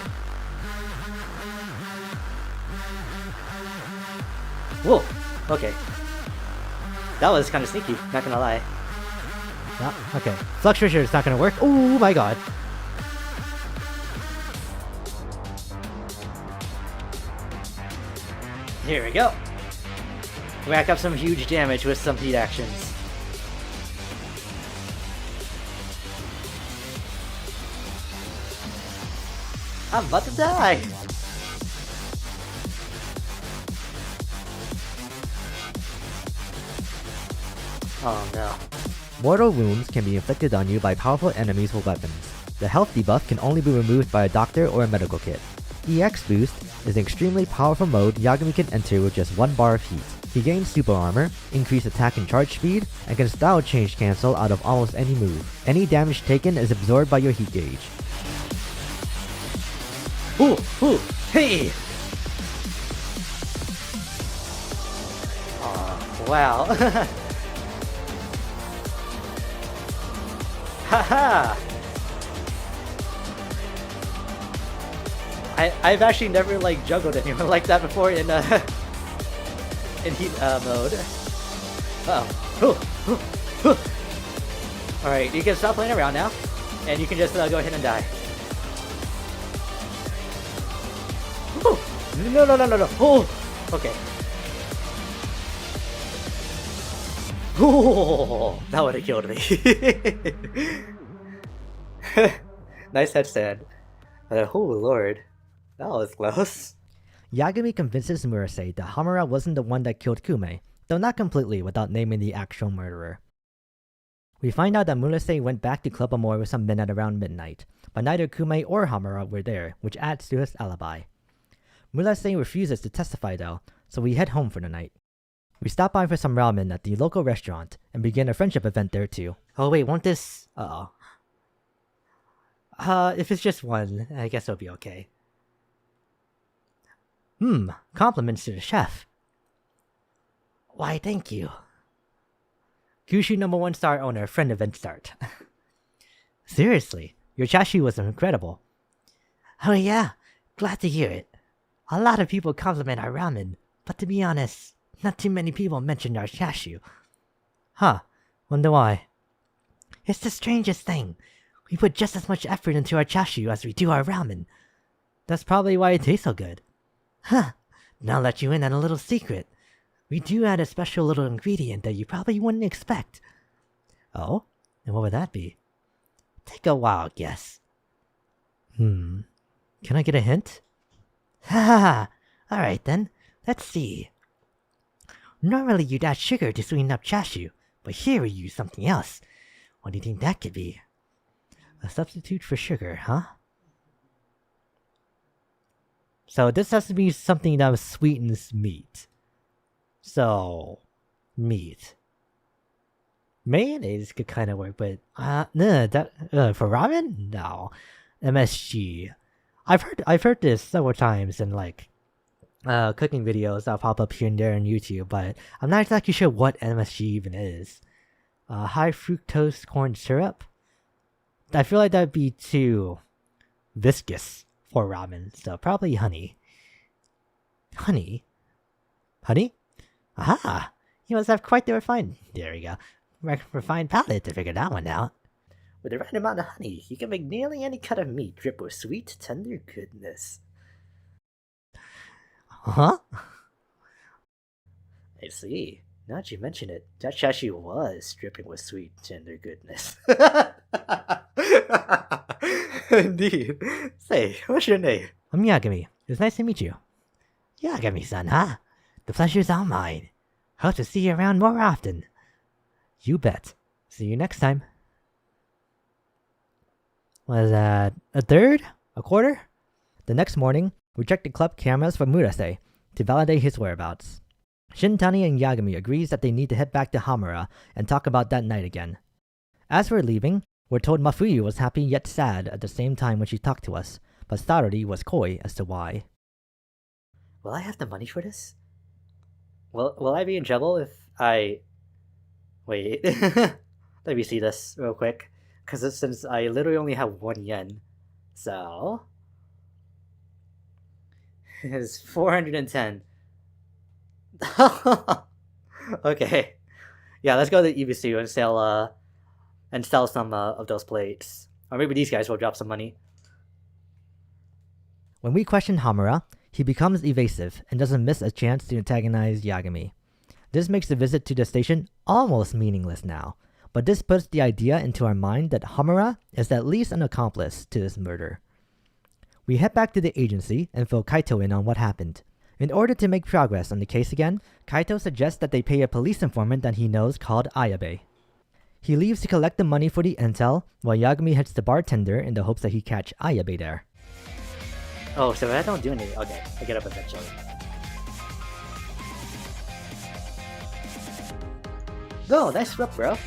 Whoa, okay. That was kind of sneaky, not gonna lie. No, okay. Flux Fisher is not gonna work. Oh my god. Here we go. Rack up some huge damage with some heat actions. I'm about to die! Oh no. Mortal wounds can be inflicted on you by powerful enemies with weapons. The health debuff can only be removed by a doctor or a medical kit. EX Boost is an extremely powerful mode Yagami can enter with just 1 bar of heat. He gains super armor, increased attack and charge speed, and can style change cancel out of almost any move. Any damage taken is absorbed by your heat gauge. Ooh, ooh, hey! Wow. Haha! I've actually never like juggled anyone like that before in heat mode. Alright, you can stop playing around now, and you can just go ahead and die. No. Oh, okay. Oh, that would have killed me. Nice headstand. Oh lord, that was close. Yagami convinces Murase that Hamura wasn't the one that killed Kume, though not completely without naming the actual murderer. We find out that Murase went back to Club Amour with some men at around midnight, but neither Kume or Hamura were there, which adds to his alibi. Murase refuses to testify though, so we head home for the night. We stop by for some ramen at the local restaurant and begin a friendship event there too. Oh wait, won't this... Uh-oh. If it's just one, I guess it'll be okay. Compliments to the chef. Why, thank you. Kyushu number 1 star owner, friend event start. Seriously, your chashu was incredible. Oh yeah, glad to hear it. A lot of people compliment our ramen, but to be honest, not too many people mentioned our chashu. Huh, wonder why. It's the strangest thing. We put just as much effort into our chashu as we do our ramen. That's probably why it tastes so good. Huh, now I'll let you in on a little secret. We do add a special little ingredient that you probably wouldn't expect. Oh? And what would that be? Take a wild guess. Can I get a hint? Ha! Alright then, let's see. Normally you'd add sugar to sweeten up chashu, but here we use something else. What do you think that could be? A substitute for sugar, huh? So this has to be something that sweetens meat. So, meat. Mayonnaise could kind of work, but no, for ramen, no. MSG. I've heard this several times in like cooking videos that pop up here and there on YouTube, but I'm not exactly sure what MSG even is. High fructose corn syrup. I feel like that'd be too viscous for ramen, so probably honey. Honey? Honey? Aha! You must have quite the refined palate to figure that one out. With the right amount of honey, you can make nearly any cut of meat drip with sweet, tender goodness. Huh? I see. Now that you mention it, that chashu was dripping with sweet, tender goodness. Indeed. Say, what's your name? I'm Yagami. It's nice to meet you. Yagami-san, huh? The pleasure's all mine. Hope to see you around more often. You bet. See you next time. Was that a third? A quarter? The next morning, we checked the club cameras for Murase to validate his whereabouts. Shintani and Yagami agrees that they need to head back to Hamura and talk about that night again. As we're leaving, we're told Mafuyu was happy yet sad at the same time when she talked to us, but Starori was coy as to why. Will I have the money for this? Will I be in trouble if I... Wait, let me see this real quick. Because since I literally only have 1 yen, so... It's 410. Okay. Yeah, let's go to Ibisu and sell some of those plates. Or maybe these guys will drop some money. When we question Hamura, he becomes evasive and doesn't miss a chance to antagonize Yagami. This makes the visit to the station almost meaningless now, but this puts the idea into our mind that Hamura is at least an accomplice to this murder. We head back to the agency and fill Kaito in on what happened. In order to make progress on the case again, Kaito suggests that they pay a police informant that he knows called Ayabe. He leaves to collect the money for the intel, while Yagami heads to bartender in the hopes that he catch Ayabe there. Oh, so I don't do anything. Okay, I get up eventually. Go, nice whip, bro.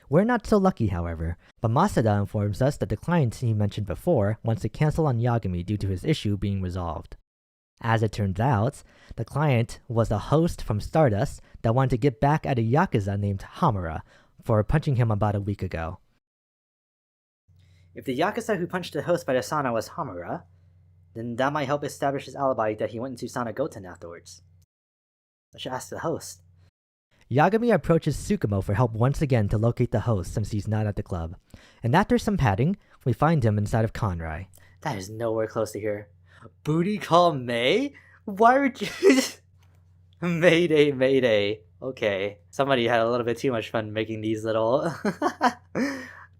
We're not so lucky, however, but Masada informs us that the client he mentioned before wants to cancel on Yagami due to his issue being resolved. As it turns out, the client was a host from Stardust that wanted to get back at a Yakuza named Hamura for punching him about a week ago. If the Yakuza who punched the host by the sauna was Hamura, then that might help establish his alibi that he went into Sauna Goten afterwards. I should ask the host. Yagami approaches Tsukumo for help once again to locate the host since he's not at the club, and after some padding, we find him inside of Conrai. That is nowhere close to here. Booty call May? Why would you... Mayday, mayday. Okay. Somebody had a little bit too much fun making these little...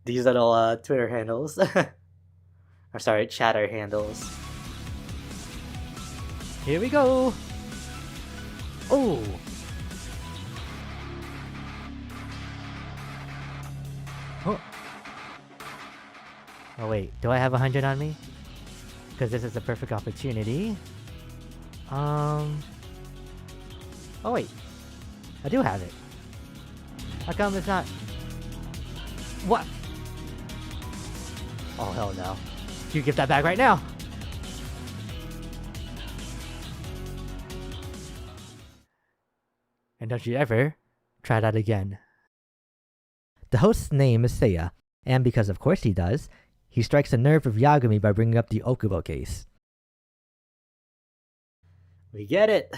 these little Twitter handles. Or sorry, chatter handles. Here we go! Oh! Oh wait, do I have 100 on me? Because this is a perfect opportunity. Oh wait, I do have it. How come it's not? What? Oh hell no! You give that back right now. And don't you ever try that again. The host's name is Seiya, and because of course he does, he strikes a nerve of Yagami by bringing up the Okubo case. We get it.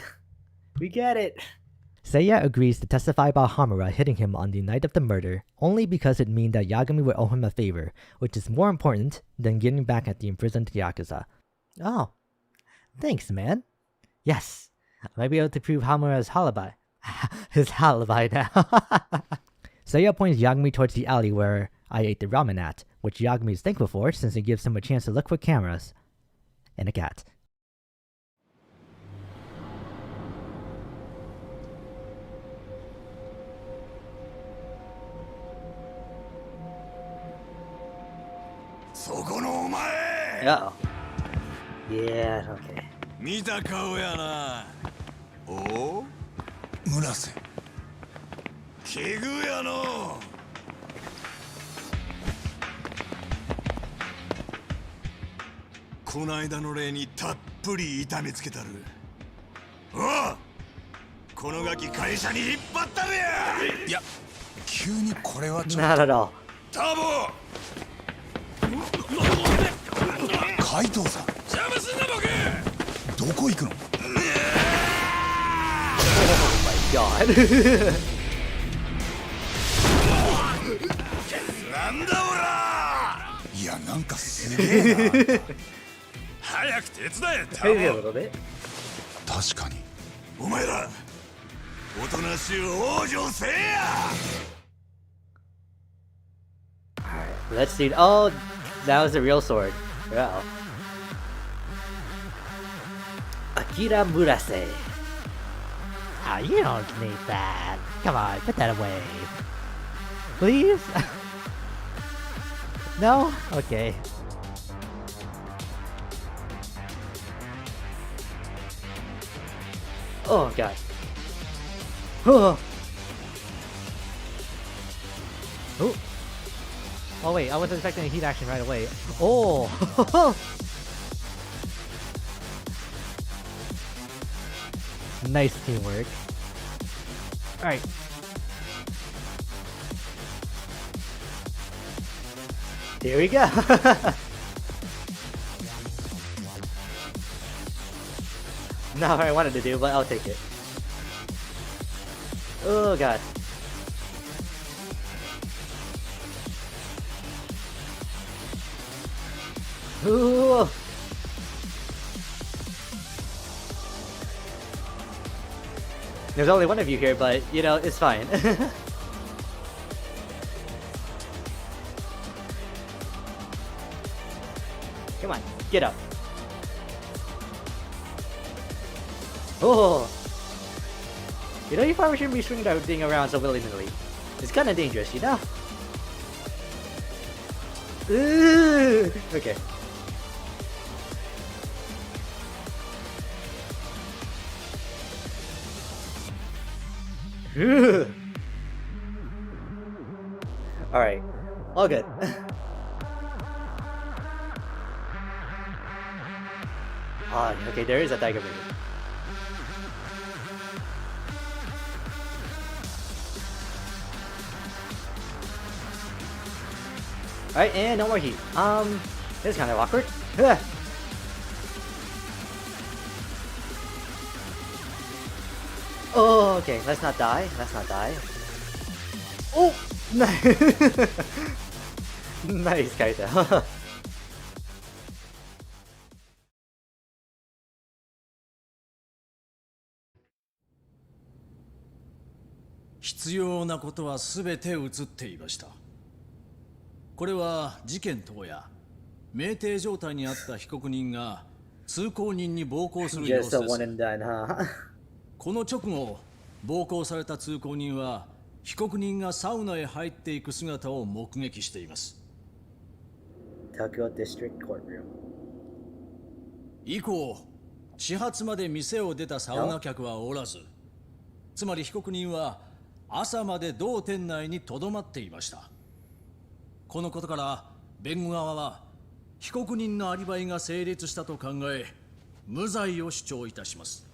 We get it. Seiya agrees to testify about Hamura hitting him on the night of the murder only because it means that Yagami would owe him a favor, which is more important than getting back at the imprisoned Yakuza. Oh, thanks, man. Yes, I might be able to prove Hamura's alibi. His alibi now. Seiya points Yagami towards the alley where I ate the ramen at, which Yagami is thankful for since it gives him a chance to look for cameras. And a cat. Uh-oh. Yeah, okay. 見た顔やな。おお村瀬。奇遇やの。こないだの例にたっぷり痛めつけたる。おうこのガキ会社に引っ張ったるや。いや、急にこれはちょっと。 Not at all. タボ海藤さん。邪魔すんなボケ。どこ行くの？ God. なんだおら。いや、なんかすげえな。早く手伝え。 Maybe a little bit. 確かに。お前らおとなしい往生せえや。 Let's see. Oh, that was the real sword. Wow. Akira Murase. Ah, you don't need that. Come on, put that away. Please? No? Okay. Oh god. Oh. Oh. Oh wait, I wasn't expecting a heat action right away. Oh! Nice teamwork. Alright. Here we go. Not what I wanted to do, but I'll take it. Oh god. Ooh. There's only one of you here, but you know, it's fine. Come on, get up. Oh! You know, you probably shouldn't be swinging that thing around so willy-nilly. It's kind of dangerous, you know? Ooh, okay. Alright, all good. Ah, okay, there is a tiger movie. Alright, and no more heat. This is kind of awkward. Oh, okay, let's not die. Let's not die. Oh! Nice, Kaito. 必要なことはすべて映っていました。これは事件当夜、酩酊状態にあった被告人が通行人に暴行する様子 Just で a one す。 and done, huh? この直後、暴行された通行人は被告人がサウナへ入っていく姿を目撃しています。Tokyo District Courtroom. 以降、始発まで店を出たサウナ客はおらず、つまり被告人は朝まで同店内にとどまっていました。このことから弁護側は被告人のアリバイが成立したと考え、無罪を主張いたします。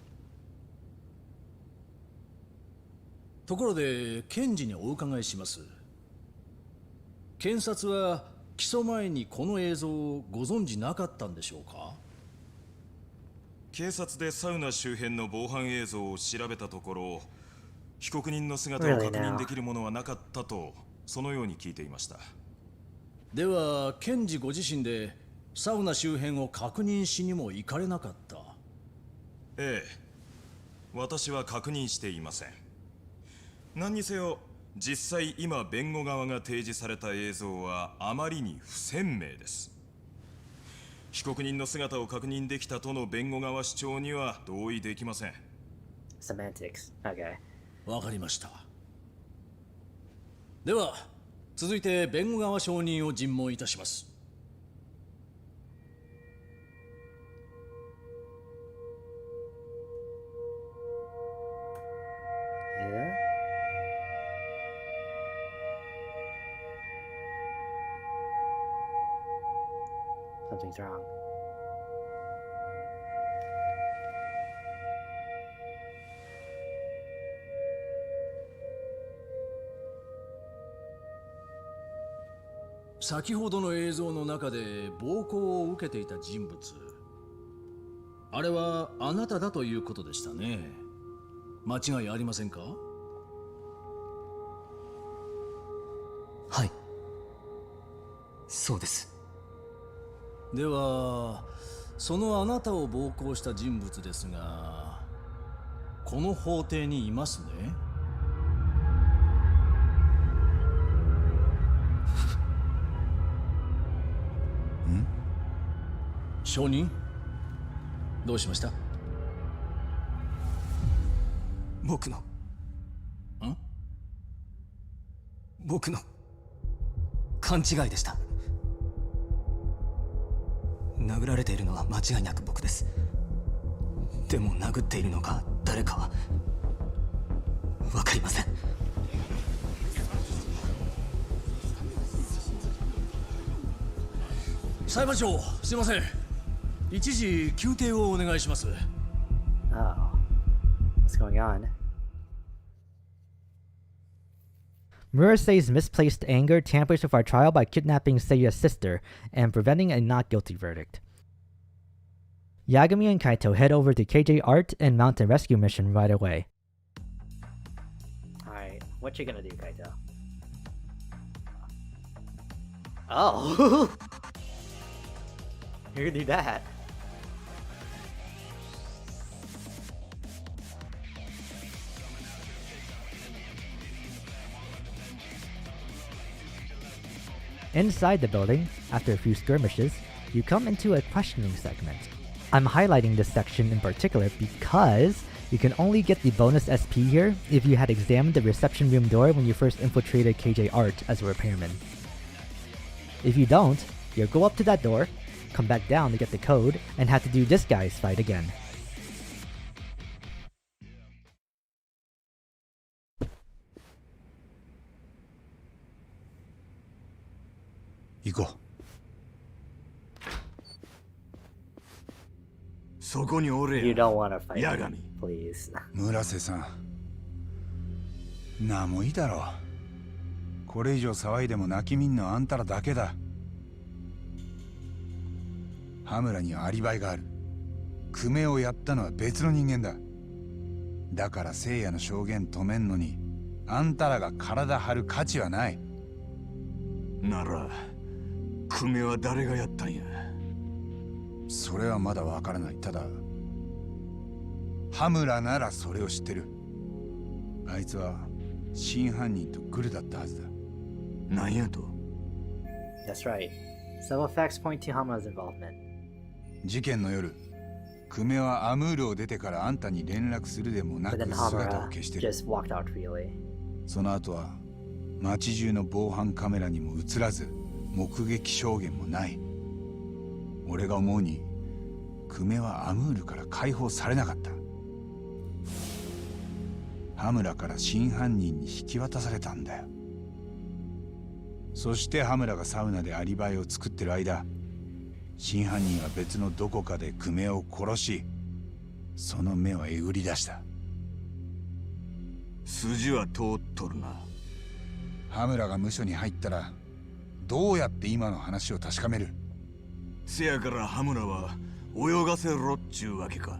ところで検事にお伺いします。検察は起訴前にこの映像をご存知なかったんでしょうか？警察でサウナ周辺の防犯映像を調べたところ、被告人の姿を確認できるものはなかったと、そのように聞いていました。では検事ご自身でサウナ周辺を確認しにも行かれなかった？ええ、私は確認していません。何にせよ実際今弁護側が提示された映像はあまりに不鮮明です。被告人の姿を確認できたとの弁護側主張には同意できません。 Semantics. Okay. わかりました。では続いて弁護側証人を尋問いたします。Yeah. Something's wrong. 先ほどの映像の中で暴行を受けていた人物、あれはあなただということでしたね。間違いありませんか？はい、そうです。ではそのあなたを暴行した人物ですが、この法廷にいますね。ん？証人、どうしました？僕の勘違いでした。殴られているのは間違いなく僕です。でも殴っているのが誰かは分かりません。裁判長、すいません。一時休廷をお願いします。Oh. What's going on? Murase's misplaced anger tampers with our trial by kidnapping Seiya's sister and preventing a not guilty verdict. Yagami and Kaito head over to KJ Art and mount a rescue mission right away. Alright, what you gonna do, Kaito? Oh! You're gonna do that. Inside the building, after a few skirmishes, you come into a questioning segment. I'm highlighting this section in particular because you can only get the bonus SP here if you had examined the reception room door when you first infiltrated KJ Art as a repairman. If you don't, you'll go up to that door, come back down to get the code, and have to do this guy's fight again. Go. そこにおれや。 You don't want to fight ヤガミ。 please. 村瀬さん、なあもういいだろう。これ以上騒いでも泣きみんのあんたらだけだ。羽村にはアリバイがある。久米をやったのは別の人間だ。だから聖夜の証言止めんのにあんたらが体張る価値はない。なら久米は誰がやったんや？それはまだわからない。ただ羽村ならそれを知ってる。あいつは真犯人とグルだったはずだ。なんやと？ That's right. Some facts point to Hamura's involvement. 事件の夜、久米はアムールを出てからあんたに連絡するでもなく But then 姿を Hamura 消してる。 just walked out freely. その後は街中の防犯カメラにも映らず目撃証言もない。俺が思うに久米はアムールから解放されなかった。羽村から真犯人に引き渡されたんだよ。そして羽村がサウナでアリバイを作ってる間、真犯人は別のどこかで久米を殺し、その目をえぐり出した。筋は通っとるな。羽村が無所に入ったらどうやって今の話を確かめる？せやから羽村は泳がせろっちゅうわけか。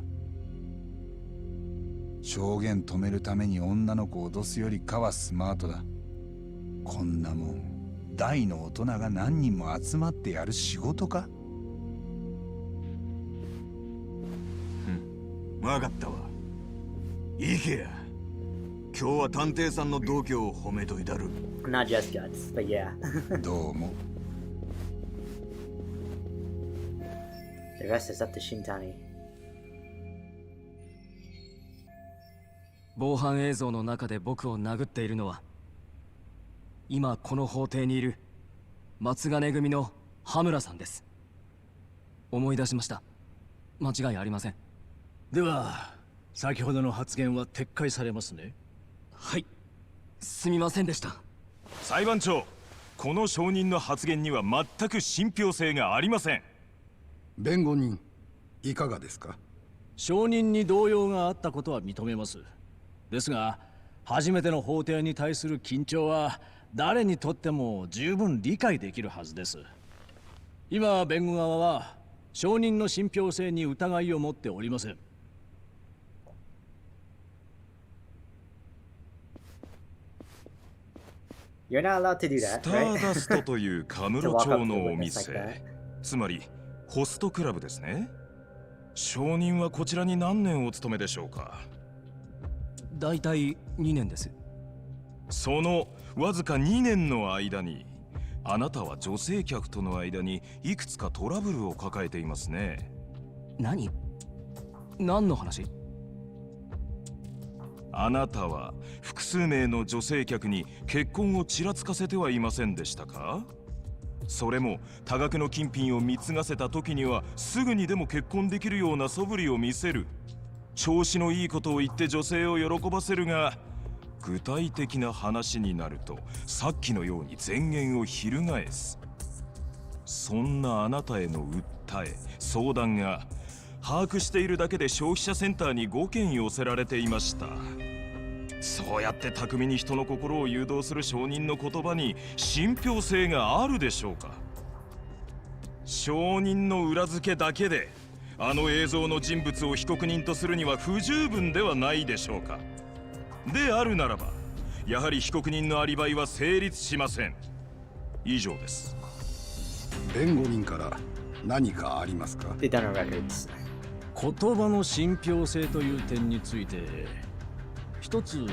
証言止めるために女の子を脅すよりかはスマートだ。こんなもん大の大人が何人も集まってやる仕事か？分かったわ。行けや。今日は探偵さんの度胸を褒めといたる。Not just guts, but yeah. どうも。The rest is up to Shintani. 防犯映像の中で僕を殴っているのは、今この法廷にいる松金組の羽村さんです。思い出しました。間違いありません。では先ほどの発言は撤回されますね。はい、すみませんでした。裁判長、この証人の発言には全く信憑性がありません。弁護人、いかがですか？証人に動揺があったことは認めます。ですが初めての法廷に対する緊張は誰にとっても十分理解できるはずです。今弁護側は証人の信憑性に疑いを持っておりません。You're not allowed to do ス that, ター right? ダストというカムロ町のお店、つまりホストクラブですね。証人はこちらに何年お勤めでしょうか？だいたい2年です。そのわずか2年の間に、あなたは女性客との間にいくつかトラブルを抱えていますね。何の話？あなたは複数名の女性客に結婚をちらつかせてはいませんでしたか？それも多額の金品を貢がせた時にはすぐにでも結婚できるような素振りを見せる。調子のいいことを言って女性を喜ばせるが、具体的な話になるとさっきのように前言を翻す。そんなあなたへの訴え、相談が把握しているだけで消費者センターに5件寄せられていました。そうやって巧みに人の心を誘導する証人の言葉に信憑性があるでしょうか？証人の裏付けだけであの映像の人物を被告人とするには不十分ではないでしょうか？であるならば、やはり被告人のアリバイは成立しません。以上です。弁護人から何かありますか？ The Donor Records. 言葉の信憑性という点について一つ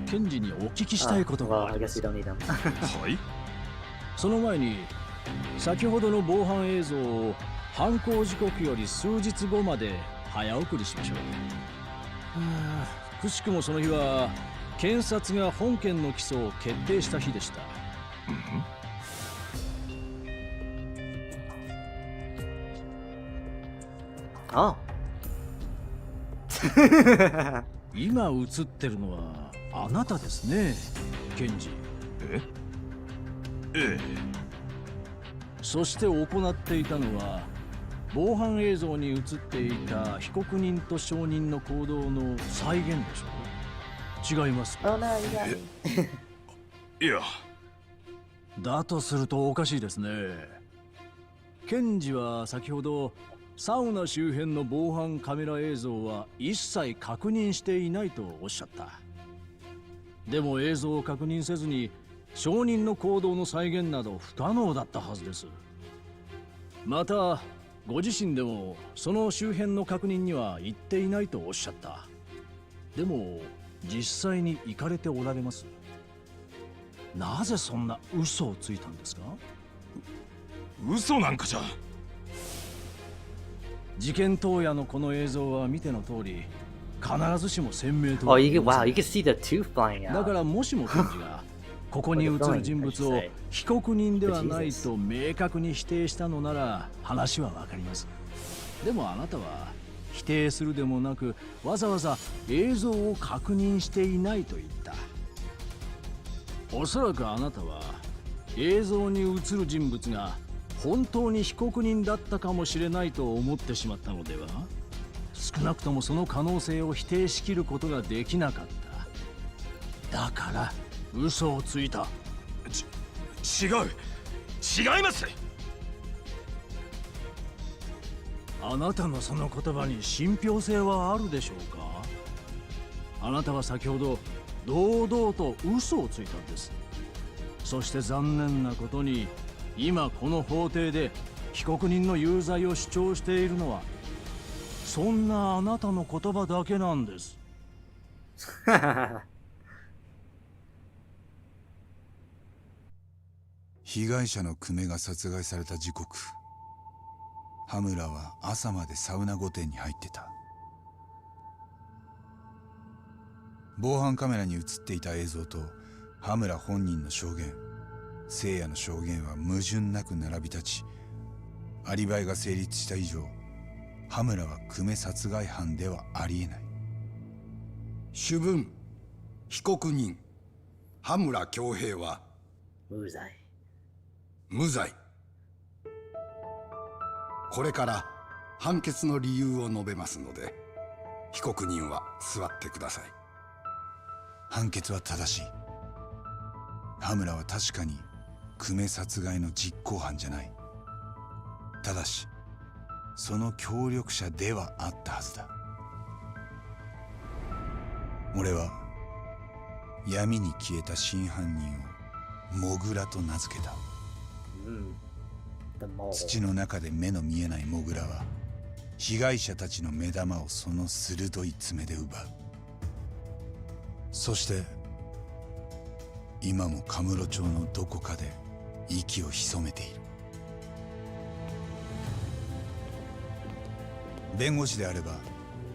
検事にお聞きしたいことがあります。Well, I guess we don't need them. はい。その前に先ほどの防犯映像を犯行時刻より数日後まで早送りしましょう。くしくもその日は検察が本件の起訴を決定した日でした。あ今映ってるのはあなたですね、検事。ええ。そして行っていたのは防犯映像に映っていた被告人と証人の行動の再現でしょう？違いますか？ Oh no, you got me. いや。だとするとおかしいですね。検事は先ほどサウナ周辺の防犯カメラ映像は一切確認していないとおっしゃった。でも映像を確認せずに証人の行動の再現など不可能だったはずです。またご自身でもその周辺の確認には行っていないとおっしゃった。でも実際に行かれておられます。なぜそんな嘘をついたんですか？嘘なんかじゃ。事件当夜のこの映像は見ての通り必ずしも鮮明と Oh, you can, wow, you can see the tooth flying out. だからもしも検事がここに映る人物を被告人ではないと明確に否定したのなら話はわかります。でもあなたは否定するでもなく、わざわざ映像を確認していないと言った。おそらくあなたは映像に映る人物が本当に被告人だったかもしれないと思ってしまったのでは。少なくともその可能性を否定しきることができなかった。だから嘘をついた。違います。あなたのその言葉に信憑性はあるでしょうか。あなたは先ほど堂々と嘘をついたんです。そして残念なことに、今この法廷で被告人の有罪を主張しているのはそんなあなたの言葉だけなんです。被害者の久米が殺害された時刻、羽村は朝までサウナ御殿に入ってた。防犯カメラに映っていた映像と羽村本人の証言、聖夜の証言は矛盾なく並び立ち、アリバイが成立した以上、羽村は久米殺害犯ではありえない。主文、被告人羽村恭平は無罪。無罪。これから判決の理由を述べますので、被告人は座ってください。判決は正しい。羽村は確かに久米殺害の実行犯じゃない。ただしその協力者ではあったはずだ。俺は闇に消えた真犯人をモグラと名付けた。土の中で目の見えないモグラは被害者たちの目玉をその鋭い爪で奪う。そして今もカムロ町のどこかで息を潜めている。弁護士であれば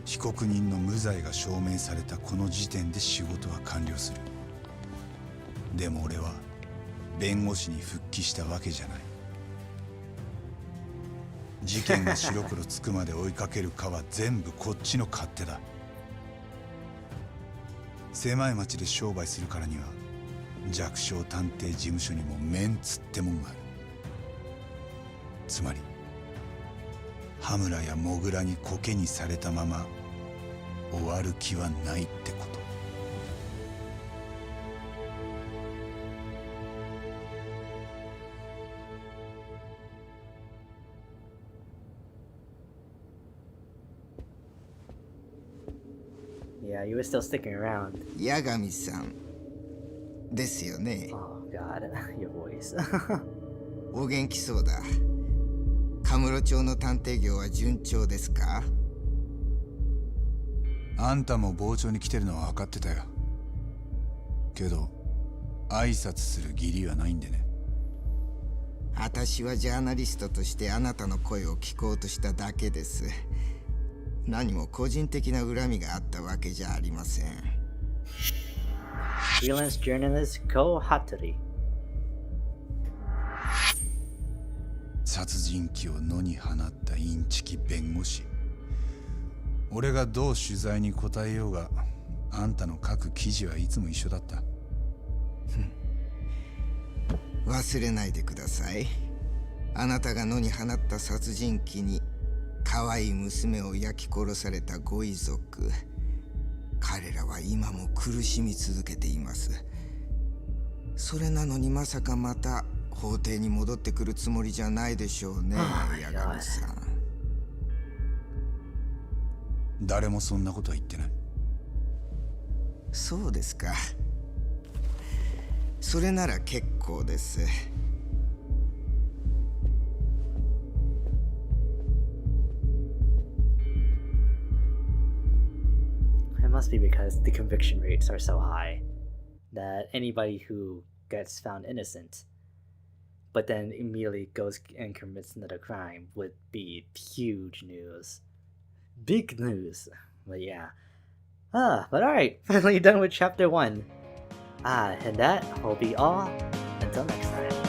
被告人の無罪が証明されたこの時点で仕事は完了する。でも俺は弁護士に復帰したわけじゃない。事件が白黒つくまで追いかけるかは全部こっちの勝手だ。狭い町で商売するからには弱小探偵事務所にもメンツってもんがある。つまり羽村やモグラにコケにされたまま終わる気はないってこと。Yeah, you were still sticking around. 八神さんですよね。Oh God, your voice. お元気そうだ。カムロ町の探偵業は順調ですか？あんたも傍聴に来てるのは分かってたよ。けど挨拶する義理はないんでね。私はジャーナリストとしてあなたの声を聞こうとしただけです。何も個人的な恨みがあったわけじゃありません。Freelance journalist Ko Hattori。殺人鬼を野に放ったインチキ弁護士。俺がどう取材に答えようが、あんたの書く記事はいつも一緒だった。忘れないでください。あなたが野に放った殺人鬼に可愛い娘を焼き殺されたご遺族、彼らは今も苦しみ続けています。それなのにまさかまた法廷に戻ってくるつもりじゃないでしょうね、八神さん。誰もそんなことは言ってない。そうですか。それなら結構です。It must be because the conviction rates are so high that anybody who gets found innocent but then immediately goes and commits another crime would be huge news. Big news. But yeah. But alright, finally done with chapter 1. And that will be all. Until next time.